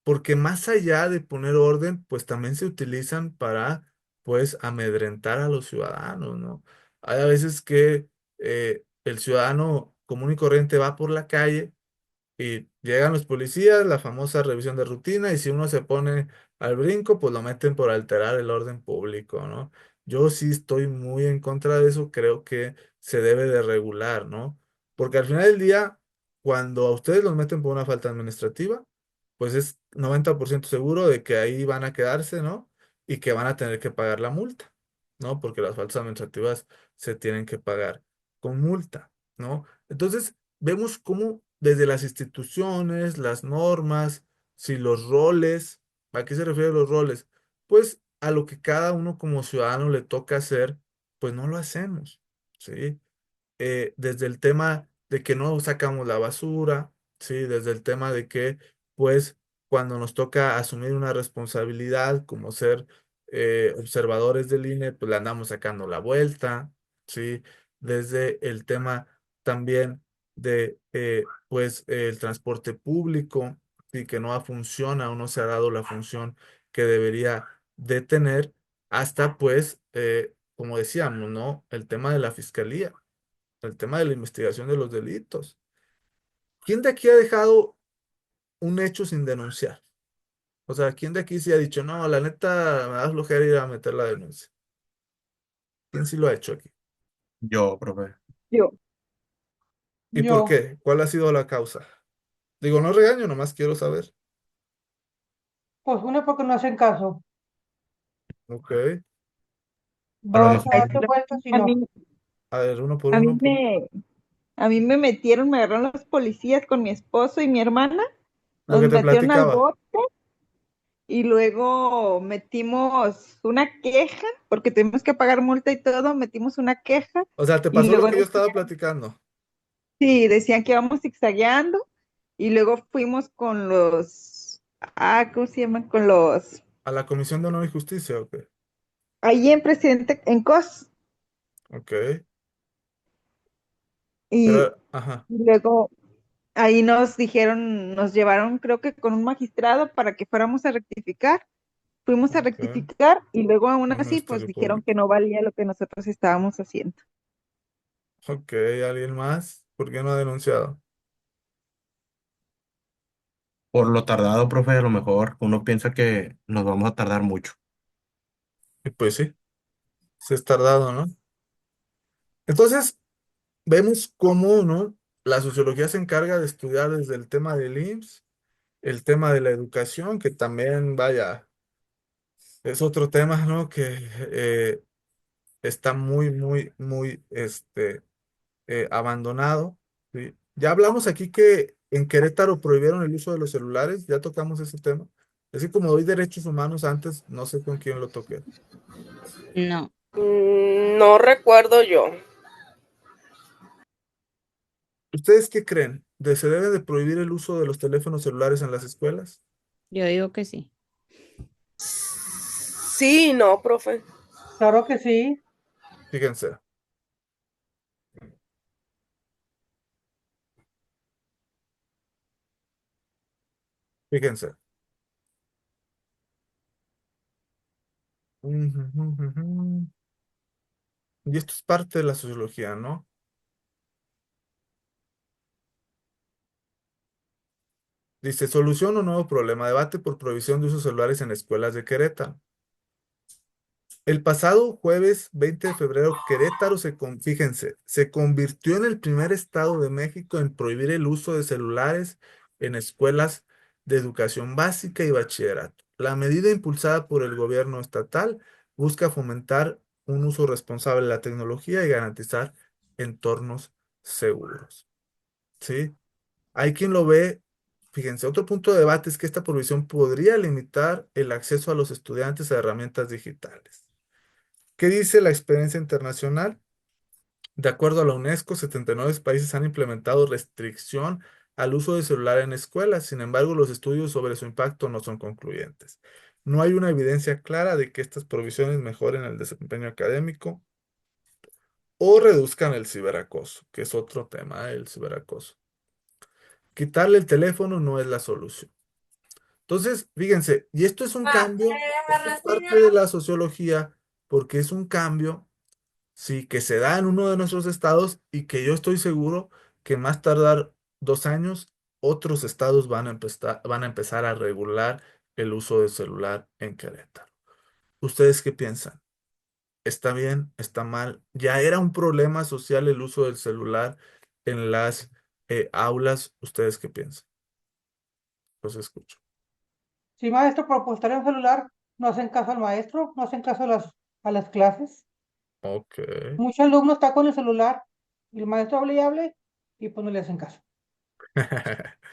Porque más allá de poner orden, pues también se utilizan para, pues, amedrentar a los ciudadanos, ¿no? Hay a veces que el ciudadano común y corriente va por la calle y llegan los policías, la famosa revisión de rutina, y si uno se pone al brinco, pues lo meten por alterar el orden público, ¿no? Yo sí estoy muy en contra de eso, creo que se debe de regular, ¿no? Porque al final del día, cuando a ustedes los meten por una falta administrativa, pues es 90% seguro de que ahí van a quedarse, ¿no? Y que van a tener que pagar la multa, ¿no? Porque las faltas administrativas se tienen que pagar con multa, ¿no? Entonces, vemos cómo desde las instituciones, las normas, si los roles, ¿a qué se refieren los roles? Pues a lo que cada uno como ciudadano le toca hacer, pues no lo hacemos, ¿sí? Desde el tema de que no sacamos la basura, ¿sí? Desde el tema de que, pues, cuando nos toca asumir una responsabilidad como ser observadores del INE, pues le andamos sacando la vuelta, ¿sí? Desde el tema también de, pues, el transporte público, y que no funciona o no se ha dado la función que debería de tener, hasta, pues, como decíamos, ¿no? El tema de la fiscalía, el tema de la investigación de los delitos. ¿Quién de aquí ha dejado un hecho sin denunciar? O sea, ¿quién de aquí sí ha dicho, no, la neta, me da flojera ir a meter la denuncia? ¿Quién sí lo ha hecho aquí? Yo, profe. Yo, ¿Y por yo, qué? ¿Cuál ha sido la causa? Digo, no regaño, nomás quiero saber. pues uno porque no hacen caso, Ok. A lo dos a mejor, darse vueltas y A no. mí, A ver, uno por a mí uno. me, a mí me metieron, me agarraron los policías con mi esposo y mi hermana, Lo nos que te metieron al platicaba. bote y luego metimos una queja, porque tuvimos que pagar multa y todo, metimos una queja O sea, te y pasó lo luego que yo estaba platicando. sí, decían que íbamos zigzagueando y luego fuimos con los, ¿cómo se llaman? Con los, A la Comisión de Honor y Justicia, ok. ahí en Presidente, en COS, Ok. y, Pero, ajá. y luego ahí nos dijeron, nos llevaron creo que con un magistrado para que fuéramos a rectificar. Fuimos a Ok. rectificar y luego aún Un así pues Ministerio dijeron Público. que no valía lo que nosotros estábamos haciendo. Ok, ¿alguien más? ¿Por qué no ha denunciado? por lo tardado, profe, a lo mejor uno piensa que nos vamos a tardar mucho. Y pues sí, se es tardado, ¿no? Entonces, vemos cómo, ¿no? La sociología se encarga de estudiar desde el tema del IMSS, el tema de la educación, que también, vaya, es otro tema, ¿no? Que está muy, muy, muy, abandonado, ¿sí? Ya hablamos aquí que en Querétaro prohibieron el uso de los celulares, ya tocamos ese tema. Así como doy derechos humanos antes, no sé con quién lo toqué. No, No recuerdo yo. ¿Ustedes qué creen? ¿Se debe de prohibir el uso de los teléfonos celulares en las escuelas? yo digo que sí. Sí, no, profe. Claro que sí. Fíjense, fíjense. Ujú. Y esto es parte de la sociología, ¿no? Dice, solución o nuevo problema, debate por prohibición de usos celulares en escuelas de Querétaro. El pasado jueves 20 de febrero, Querétaro fíjense, se convirtió en el primer estado de México en prohibir el uso de celulares en escuelas de educación básica y bachillerato. La medida impulsada por el gobierno estatal busca fomentar un uso responsable de la tecnología y garantizar entornos seguros. ¿Sí? Hay quien lo ve fíjense, otro punto de debate es que esta prohibición podría limitar el acceso a los estudiantes a herramientas digitales. ¿Qué dice la experiencia internacional? De acuerdo a la UNESCO, 79 países han implementado restricción al uso de celular en escuelas. Sin embargo, los estudios sobre su impacto no son concluyentes. No hay una evidencia clara de que estas provisiones mejoren el desempeño académico o reduzcan el ciberacoso, que es otro tema, el ciberacoso. Quitarle el teléfono no es la solución. Entonces, fíjense, y esto es un cambio, esto es parte de la sociología, porque es un cambio, sí, que se da en uno de nuestros estados y que yo estoy seguro que más tardar 2 años, otros estados van a empezar a regular el uso del celular en Querétaro. ¿Ustedes qué piensan? ¿Está bien? ¿Está mal? ¿Ya era un problema social el uso del celular en las aulas? ¿Ustedes qué piensan? Los escucho. Si maestro por estar en celular, no hacen caso al maestro, no hacen caso a las clases. Ok. Muchos alumnos están con el celular y el maestro hable y hable y pues no le hacen caso.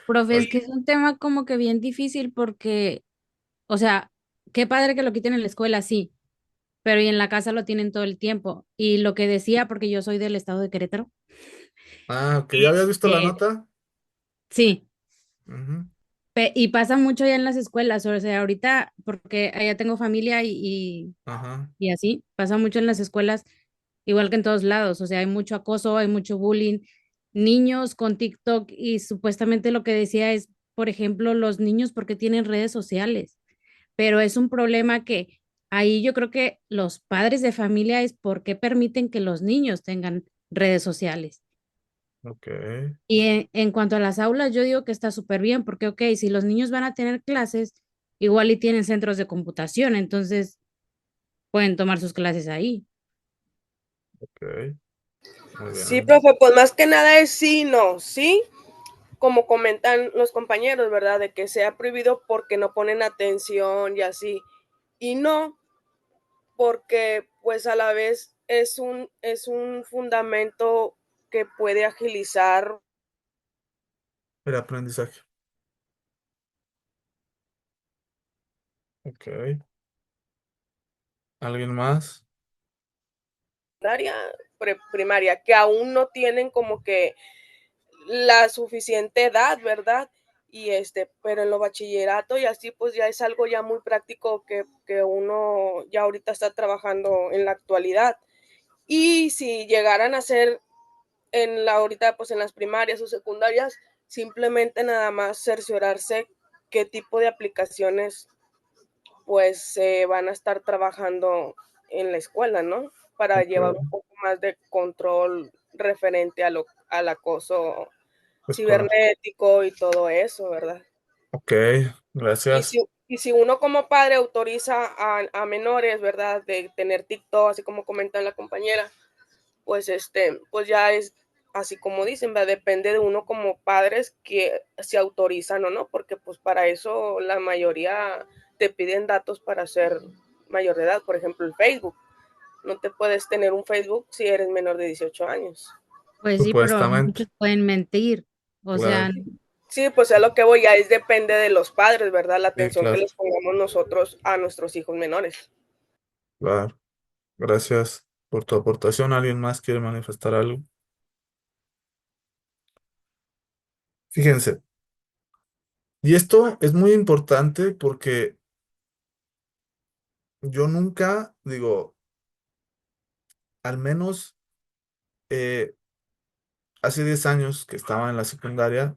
Profe, es que Oye, es un tema como que bien difícil porque, o sea, qué padre que lo quiten en la escuela, sí, pero y en la casa lo tienen todo el tiempo. Y lo que decía, porque yo soy del estado de Querétaro, ok, ¿ya habías visto la eh, nota? sí, Ujú, y pasa mucho ya en las escuelas, o sea, ahorita, porque allá tengo familia ajá, y así, pasa mucho en las escuelas, igual que en todos lados, o sea, hay mucho acoso, hay mucho bullying, niños con TikTok y supuestamente lo que decía es, por ejemplo, los niños porque tienen redes sociales, pero es un problema que ahí yo creo que los padres de familia es por qué permiten que los niños tengan redes sociales. ok, Y en cuanto a las aulas, yo digo que está súper bien, porque, ok, si los niños van a tener clases, igual y tienen centros de computación, entonces pueden tomar sus clases ahí. ok, muy Sí, bien. profe, pues más que nada es sí, no, sí, como comentan los compañeros, ¿verdad? De que sea prohibido porque no ponen atención y así. Y no, porque pues a la vez es un fundamento que puede agilizar El aprendizaje. Ok. ¿Alguien más? primaria, que aún no tienen como que la suficiente edad, ¿verdad? Y pero en lo bachillerato y así pues ya es algo ya muy práctico que uno ya ahorita está trabajando en la actualidad. Y si llegaran a ser ahorita pues en las primarias o secundarias, simplemente nada más cerciorarse qué tipo de aplicaciones pues se van a estar trabajando en la escuela, ¿no? Para Ok, llevar un poco más de control referente al acoso escolar. cibernético y todo eso, ¿verdad? Ok, Y gracias. si, y si uno como padre autoriza a menores, ¿verdad? De tener TikTok, así como comenta la compañera, pues pues ya es así como dicen, ¿verdad? Depende de uno como padres que se autorizan o no, porque pues para eso la mayoría te piden datos para ser mayor de edad, por ejemplo el Facebook. No te puedes tener un Facebook si eres menor de 18 años. Pues sí, pero Supuestamente, muchos pueden mentir. O sea, claro. Sí, pues es lo que voy, ya es depende de los padres, ¿verdad? La Sí, atención que claro, les pongamos nosotros a nuestros hijos menores. claro. Gracias por tu aportación. ¿Alguien más quiere manifestar algo? Fíjense, y esto es muy importante porque yo nunca, digo, al menos eh, hace 10 años que estaba en la secundaria,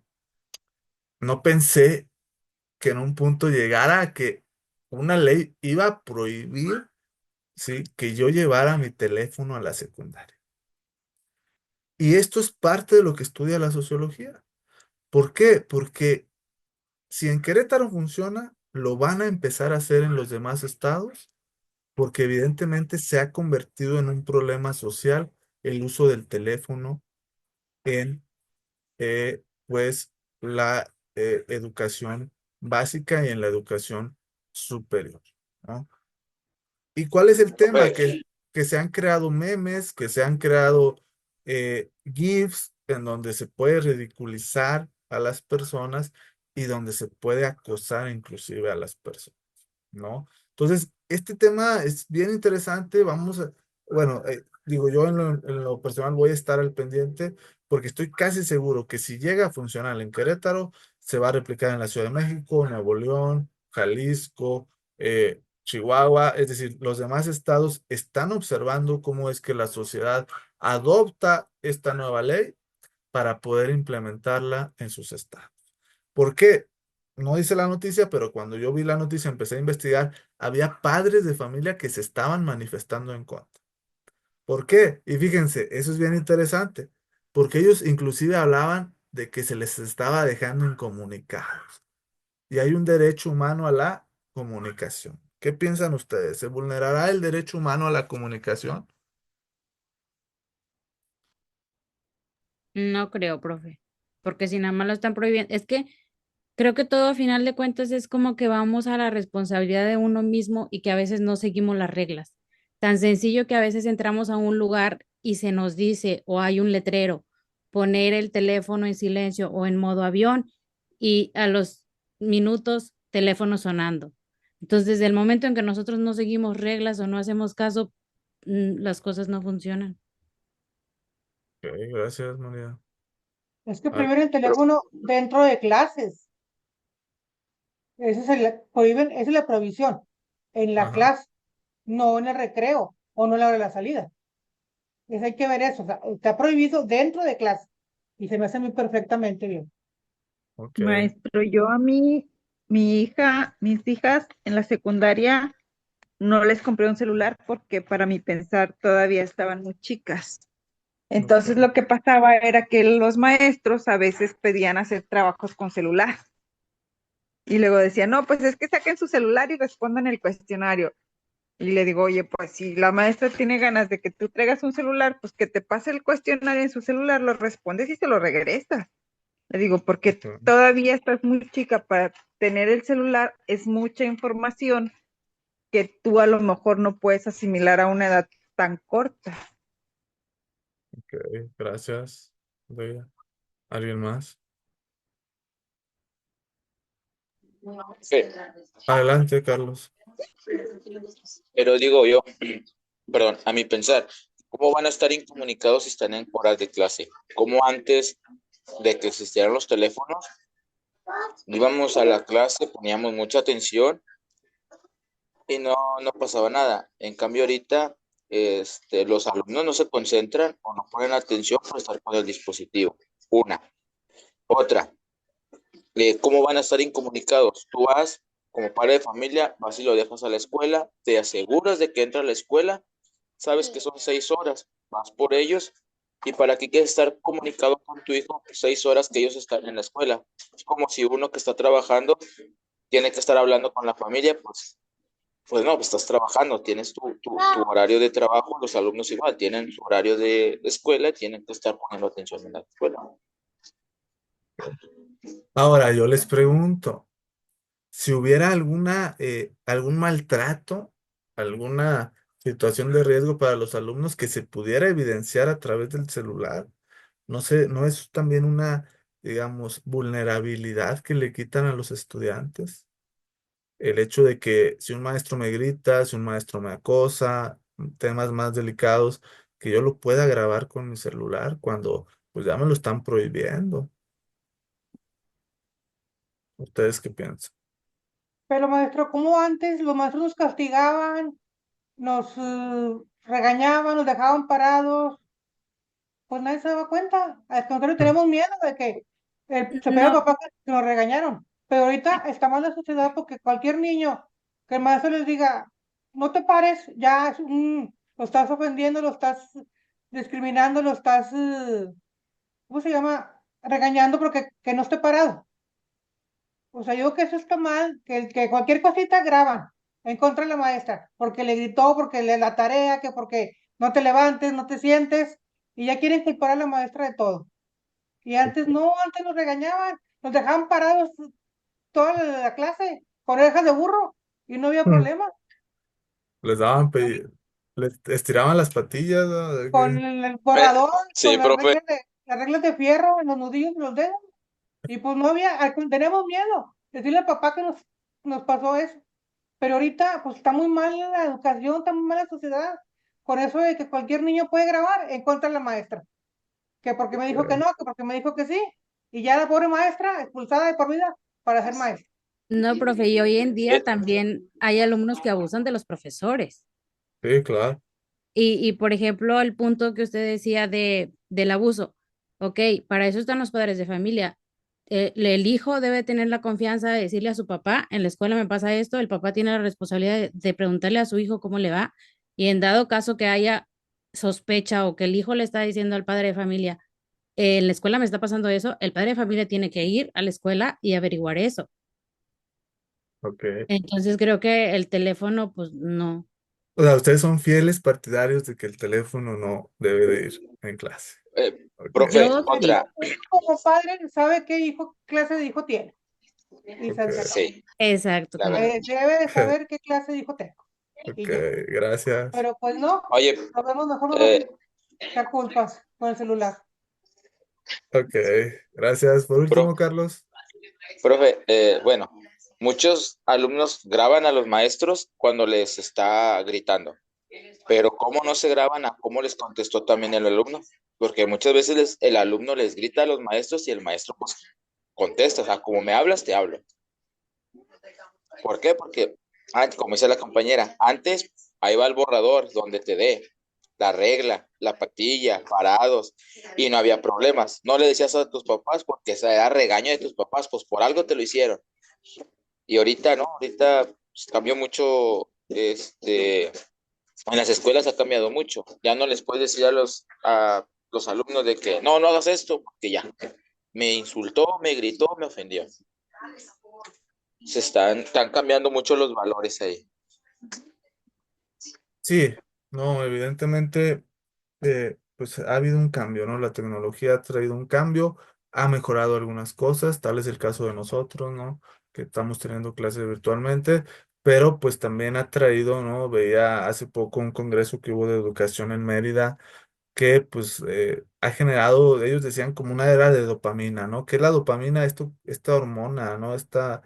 no pensé que en un punto llegara a que una ley iba a prohibir, ¿sí?, que yo llevara mi teléfono a la secundaria. Y esto es parte de lo que estudia la sociología. ¿Por qué? Porque si en Querétaro funciona, lo van a empezar a hacer en los demás estados, porque evidentemente se ha convertido en un problema social el uso del teléfono en, pues, la educación básica y en la educación superior, ¿no? ¿Y cuál es el tema? Que se han creado memes, que se han creado GIFs en donde se puede ridiculizar a las personas y donde se puede acosar inclusive a las personas, ¿no? Entonces, este tema es bien interesante. Bueno, digo, yo en lo personal voy a estar al pendiente porque estoy casi seguro que si llega a funcionar en Querétaro, se va a replicar en la Ciudad de México, Nuevo León, Jalisco, Chihuahua, es decir, los demás estados están observando cómo es que la sociedad adopta esta nueva ley para poder implementarla en sus estados. ¿Por qué? No dice la noticia, pero cuando yo vi la noticia empecé a investigar, había padres de familia que se estaban manifestando en contra. ¿Por qué? Y fíjense, eso es bien interesante, porque ellos inclusive hablaban de que se les estaba dejando incomunicados. Y hay un derecho humano a la comunicación. ¿Qué piensan ustedes? ¿Se vulnerará el derecho humano a la comunicación? No creo, profe, porque si nada más lo están prohibiendo, es que creo que todo a final de cuentas es como que vamos a la responsabilidad de uno mismo y que a veces no seguimos las reglas. Tan sencillo que a veces entramos a un lugar y se nos dice o hay un letrero, poner el teléfono en silencio o en modo avión y a los minutos teléfono sonando. Entonces, desde el momento en que nosotros no seguimos reglas o no hacemos caso, las cosas no funcionan. Ok, gracias, María. Es que Al- prohíben el teléfono dentro de clases. Esa es la prohibición. En la Ajá. clase, no en el recreo o no en la hora de la salida. Hay que ver eso. O sea, está prohibido dentro de clase. Y se me hace muy perfectamente bien. Ok. Maestro, mi hija, mis hijas en la secundaria no les compré un celular porque para mi pensar todavía estaban muy chicas. Entonces Ok. lo que pasaba era que los maestros a veces pedían hacer trabajos con celular y luego decían, no, pues es que saquen su celular y respondan el cuestionario. Y le digo, oye, pues si la maestra tiene ganas de que tú traigas un celular, pues que te pase el cuestionario en su celular, lo respondes y se lo regresas. Le digo, porque Ok. todavía estás muy chica para tener el celular, es mucha información que tú a lo mejor no puedes asimilar a una edad tan corta. Ok, gracias. Bella. ¿Alguien más? Sí, Adelante, Carlos. pero digo yo, perdón, a mi pensar, ¿cómo van a estar incomunicados si están en horas de clase? ¿Cómo antes de que existieran los teléfonos, íbamos a la clase, poníamos mucha atención y no pasaba nada? En cambio ahorita, los alumnos no se concentran o no ponen atención por estar con el dispositivo. Una. Otra, ¿cómo van a estar incomunicados? Tú vas como padre de familia, vas y lo dejas a la escuela, te aseguras de que entra a la escuela, sabes que son 6 horas, vas por ellos, y para qué quieres estar comunicado con tu hijo 6 horas que ellos están en la escuela. Es como si uno que está trabajando tiene que estar hablando con la familia, pues no, pues estás trabajando, tienes tu horario de trabajo, los alumnos igual tienen su horario de escuela y tienen que estar poniendo atención en la escuela. Ahora yo les pregunto, si hubiera algún maltrato, alguna situación de riesgo para los alumnos que se pudiera evidenciar a través del celular, no sé, ¿no es también una, digamos, vulnerabilidad que le quitan a los estudiantes? El hecho de que si un maestro me grita, si un maestro me acosa, temas más delicados, que yo lo pueda grabar con mi celular cuando pues ya me lo están prohibiendo. ¿Ustedes qué piensan? Pero maestro, ¿cómo antes los maestros nos castigaban, nos regañaban, nos dejaban parados? Pues nadie se daba cuenta. Al contrario, Mm. tenemos miedo de que se pega el No, papá que nos regañaron. Pero ahorita está mal la sociedad porque cualquier niño que el maestro les diga, no te pares, ya lo estás ofendiendo, lo estás discriminando, lo estás, ¿cómo se llama? Regañando porque que no esté parado. O sea, yo creo que eso está mal, que cualquier cosita graban en contra de la maestra, porque le gritó, porque le la tarea, que porque no te levantes, no te sientes, y ya quieren culpar a la maestra de todo. Y antes no, antes nos regañaban, nos dejaban parados toda la clase con orejas de burro y no había Mm. problema. Les daban, les estiraban las patillas, ¿no? Con el Eh, borrador, con Sí, profe. las reglas de fierro en los nudillos de los dedos. Y pues no había, tenemos miedo. Decirle al papá que nos pasó eso. Pero ahorita, pues está muy mal la educación, está muy mal la sociedad. Con eso de que cualquier niño puede grabar en contra de la maestra. Que porque me dijo que no, que porque me dijo que sí. Y ya la pobre maestra expulsada de por vida para ser maestra. No, profe, y hoy en día Eh, también hay alumnos que abusan de los profesores. Sí, claro. Y por ejemplo, el punto que usted decía del abuso, ok, para eso están los padres de familia. El hijo debe tener la confianza de decirle a su papá, en la escuela me pasa esto, el papá tiene la responsabilidad de preguntarle a su hijo cómo le va, y en dado caso que haya sospecha o que el hijo le está diciendo al padre de familia, en la escuela me está pasando eso, el padre de familia tiene que ir a la escuela y averiguar eso. Ok. Entonces creo que el teléfono, pues no. O sea, ustedes son fieles partidarios de que el teléfono no debe de ir en clase. Ok. Profe, Yo sí, otra. Como padre, sabe qué clase de hijo tiene. Y se Ok. acabó. Sí, exacto, la verdad. Debe de saber qué clase de hijo tengo. Ok, Y ya. gracias. Pero pues no, Oye, sabemos mejor no eh, echar culpas con el celular. Ok, gracias. Por pro- último, Carlos. profe, bueno, muchos alumnos graban a los maestros cuando les está gritando, pero ¿cómo no se graban a cómo les contestó también el alumno? Porque muchas veces el alumno les grita a los maestros y el maestro pues contesta, o sea, como me hablas, te hablo. ¿Por qué? Porque, como dice la compañera, antes ahí va el borrador donde te dé la regla, la patilla, parados, y no había problemas. No le decías a tus papás porque esa era regaño de tus papás, pues por algo te lo hicieron. Y ahorita, ¿no? Ahorita pues, cambió mucho, en las escuelas ha cambiado mucho. Ya no les puedes decir a los alumnos de que no, no hagas esto, porque ya, me insultó, me gritó, me ofendió. Están cambiando mucho los valores ahí. Sí, no, evidentemente, pues ha habido un cambio, ¿no? La tecnología ha traído un cambio, ha mejorado algunas cosas, tal es el caso de nosotros, ¿no? Que estamos teniendo clases virtualmente, pero pues también ha traído, ¿no? Veía hace poco un congreso que hubo de educación en Mérida que pues ha generado, ellos decían como una era de dopamina, ¿no? ¿Qué es la dopamina? Esta hormona, ¿no? Esta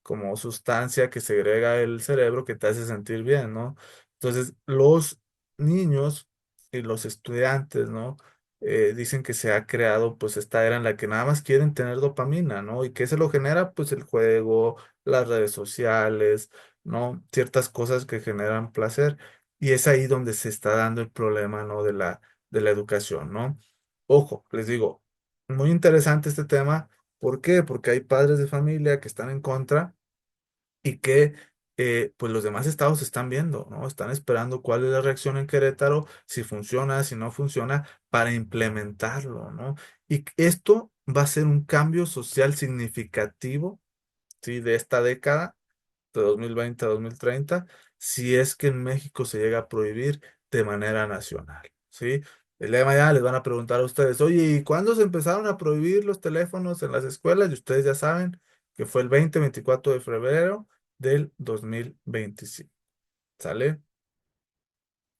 como sustancia que segrega el cerebro que te hace sentir bien, ¿no? Entonces, los niños y los estudiantes, ¿no? Dicen que se ha creado pues esta era en la que nada más quieren tener dopamina, ¿no? ¿Y qué se lo genera? Pues el juego, las redes sociales, ¿no? Ciertas cosas que generan placer. Y es ahí donde se está dando el problema, ¿no? De la educación, ¿no? Ojo, les digo, muy interesante este tema. ¿Por qué? Porque hay padres de familia que están en contra y que pues los demás estados están viendo, ¿no? Están esperando cuál es la reacción en Querétaro, si funciona, si no funciona, para implementarlo, ¿no? Y esto va a ser un cambio social significativo, ¿sí? De esta década de 2020 a 2030, si es que en México se llega a prohibir de manera nacional, ¿sí? El día de mañana les van a preguntar a ustedes, oye, ¿y cuándo se empezaron a prohibir los teléfonos en las escuelas? Y ustedes ya saben que fue el 20-24 de febrero del 2025, ¿sale?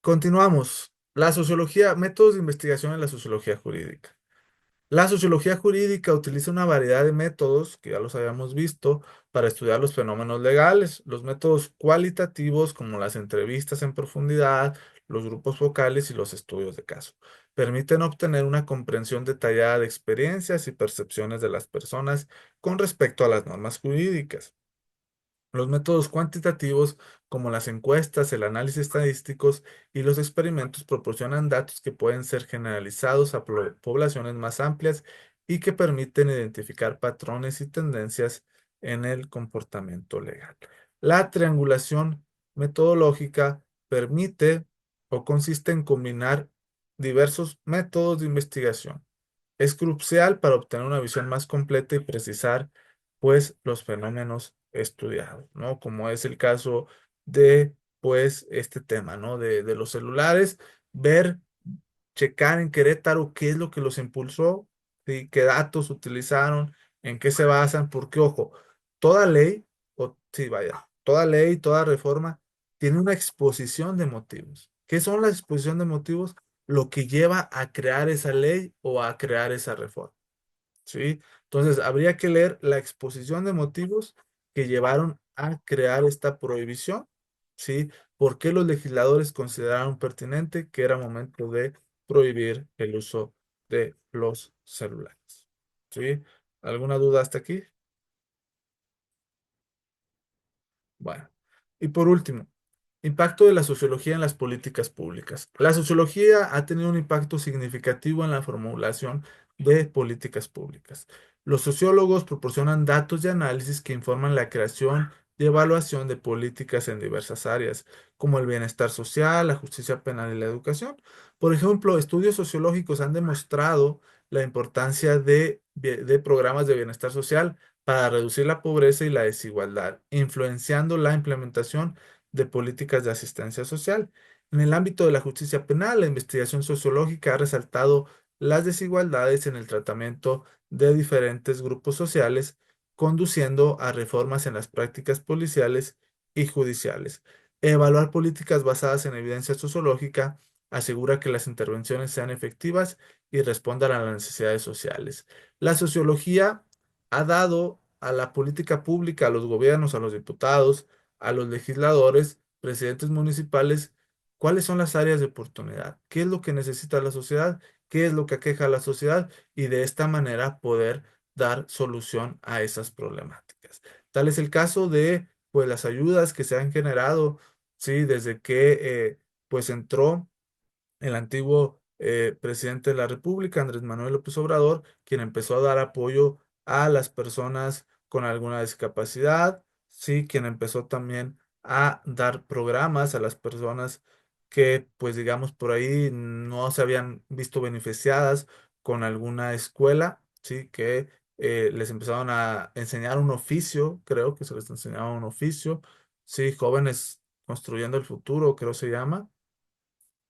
Continuamos. La sociología, métodos de investigación en la sociología jurídica. La sociología jurídica utiliza una variedad de métodos, que ya los habíamos visto, para estudiar los fenómenos legales. Los métodos cualitativos, como las entrevistas en profundidad, los grupos focales y los estudios de caso, permiten obtener una comprensión detallada de experiencias y percepciones de las personas con respecto a las normas jurídicas. Los métodos cuantitativos, como las encuestas, el análisis estadísticos y los experimentos, proporcionan datos que pueden ser generalizados a poblaciones más amplias y que permiten identificar patrones y tendencias en el comportamiento legal. La triangulación metodológica permite o consiste en combinar diversos métodos de investigación. Es crucial para obtener una visión más completa y precisar, pues, los fenómenos estudiados, ¿no? Como es el caso de, pues, este tema, ¿no? De los celulares, ver, checar en Querétaro qué es lo que los impulsó, ¿sí? Qué datos utilizaron, en qué se basan, porque, ojo, toda ley, o sí, vaya, toda ley, toda reforma tiene una exposición de motivos. ¿Qué son la exposición de motivos? Lo que lleva a crear esa ley o a crear esa reforma, ¿sí? Entonces, habría que leer la exposición de motivos que llevaron a crear esta prohibición, ¿sí? ¿Por qué los legisladores consideraron pertinente que era momento de prohibir el uso de los celulares? ¿Sí? ¿Alguna duda hasta aquí? Bueno, y por último, impacto de la sociología en las políticas públicas. La sociología ha tenido un impacto significativo en la formulación de políticas públicas. Los sociólogos proporcionan datos y análisis que informan la creación y evaluación de políticas en diversas áreas, como el bienestar social, la justicia penal y la educación. Por ejemplo, estudios sociológicos han demostrado la importancia de programas de bienestar social para reducir la pobreza y la desigualdad, influenciando la implementación de políticas de asistencia social. En el ámbito de la justicia penal, la investigación sociológica ha resaltado las desigualdades en el tratamiento de diferentes grupos sociales, conduciendo a reformas en las prácticas policiales y judiciales. Evaluar políticas basadas en evidencia sociológica asegura que las intervenciones sean efectivas y respondan a las necesidades sociales. La sociología ha dado a la política pública, a los gobiernos, a los diputados, a los legisladores, presidentes municipales, cuáles son las áreas de oportunidad, qué es lo que necesita la sociedad, qué es lo que aqueja a la sociedad y de esta manera poder dar solución a esas problemáticas. Tal es el caso de pues las ayudas que se han generado, sí, desde que pues entró el antiguo presidente de la República, Andrés Manuel López Obrador, quien empezó a dar apoyo a las personas con alguna discapacidad, sí, quien empezó también a dar programas a las personas que, pues digamos, por ahí no se habían visto beneficiadas con alguna escuela, sí, que les empezaron a enseñar un oficio, creo que se les enseñaba un oficio, sí, jóvenes construyendo el futuro, creo se llama.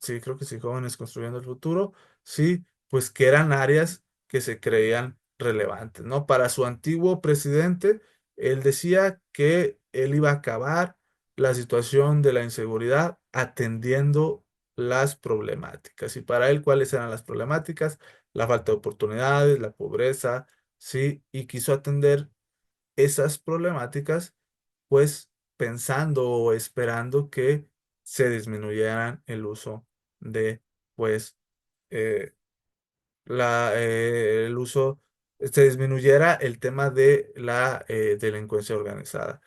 Sí, creo que sí, jóvenes construyendo el futuro, sí, pues que eran áreas que se creían relevantes, ¿no? Para su antiguo presidente, él decía que él iba a acabar la situación de la inseguridad atendiendo las problemáticas. Y para él, ¿cuáles eran las problemáticas? La falta de oportunidades, la pobreza, sí, y quiso atender esas problemáticas, pues pensando o esperando que se disminuyeran el uso de, pues, eh, el uso, se disminuyera el tema de la delincuencia organizada.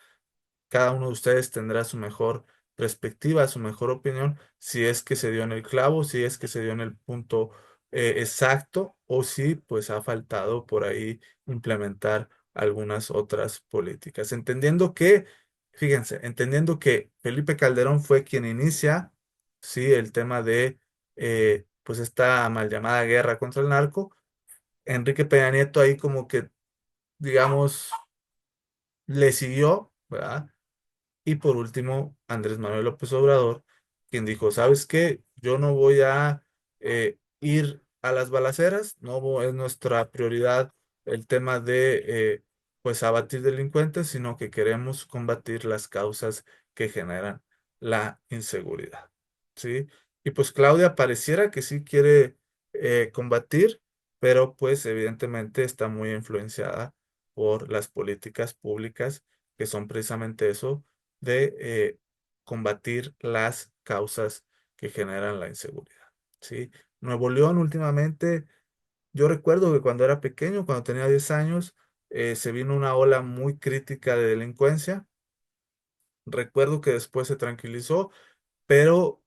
Cada uno de ustedes tendrá su mejor perspectiva, su mejor opinión, si es que se dio en el clavo, si es que se dio en el punto exacto o si pues ha faltado por ahí implementar algunas otras políticas. Entendiendo que, fíjense, entendiendo que Felipe Calderón fue quien inicia, sí, el tema de pues esta mal llamada guerra contra el narco, Enrique Peña Nieto ahí como que, digamos, le siguió, ¿verdad? Y por último, Andrés Manuel López Obrador, quien dijo, ¿sabes qué? Yo no voy a ir a las balaceras, es nuestra prioridad el tema de, pues, abatir delincuentes, sino que queremos combatir las causas que generan la inseguridad, ¿sí? Y pues Claudia pareciera que sí quiere combatir, pero pues evidentemente está muy influenciada por las políticas públicas que son precisamente eso de combatir las causas que generan la inseguridad, ¿sí? Nuevo León últimamente, yo recuerdo que cuando era pequeño, cuando tenía 10 años, se vino una ola muy crítica de delincuencia. Recuerdo que después se tranquilizó, pero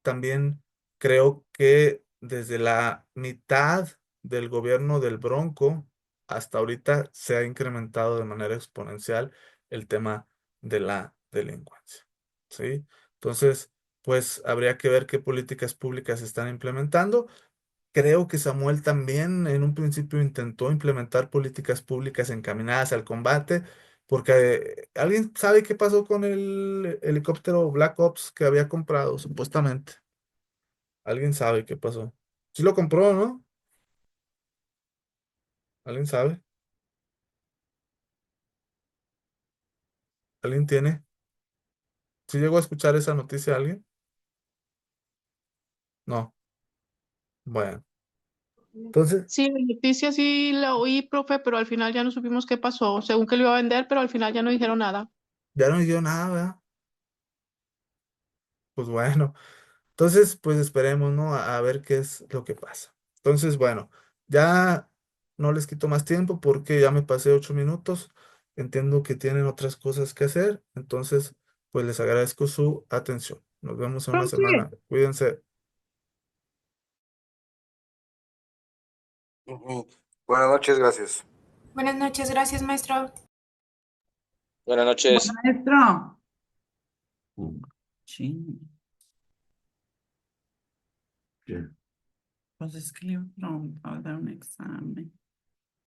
también creo que desde la mitad del gobierno del Bronco hasta ahorita se ha incrementado de manera exponencial el tema de la delincuencia. ¿Sí? Entonces, pues habría que ver qué políticas públicas se están implementando. Creo que Samuel también en un principio intentó implementar políticas públicas encaminadas al combate, porque ¿alguien sabe qué pasó con el helicóptero Black Ops que había comprado, supuestamente? ¿Alguien sabe qué pasó? Sí lo compró, ¿no? ¿Alguien sabe? ¿Alguien tiene? ¿Sí llegó a escuchar esa noticia alguien? No. Bueno. Entonces, Sí, la noticia sí la oí, profe, pero al final ya no supimos qué pasó. Según que lo iba a vender, pero al final ya no dijeron nada. ya no dio nada, ¿verdad? Pues bueno. Entonces, pues esperemos, ¿no? A ver qué es lo que pasa. Entonces, bueno, ya no les quito más tiempo porque ya me pasé 8 minutos. Entiendo que tienen otras cosas que hacer. Entonces, pues les agradezco su atención. Nos vemos en una Profe, semana. Cuídense. Buenas noches, gracias. Buenas noches, gracias, maestro. Buenas Bueno, noches. maestro. Sí, ¿Qué? pues es que le iba a dar un examen.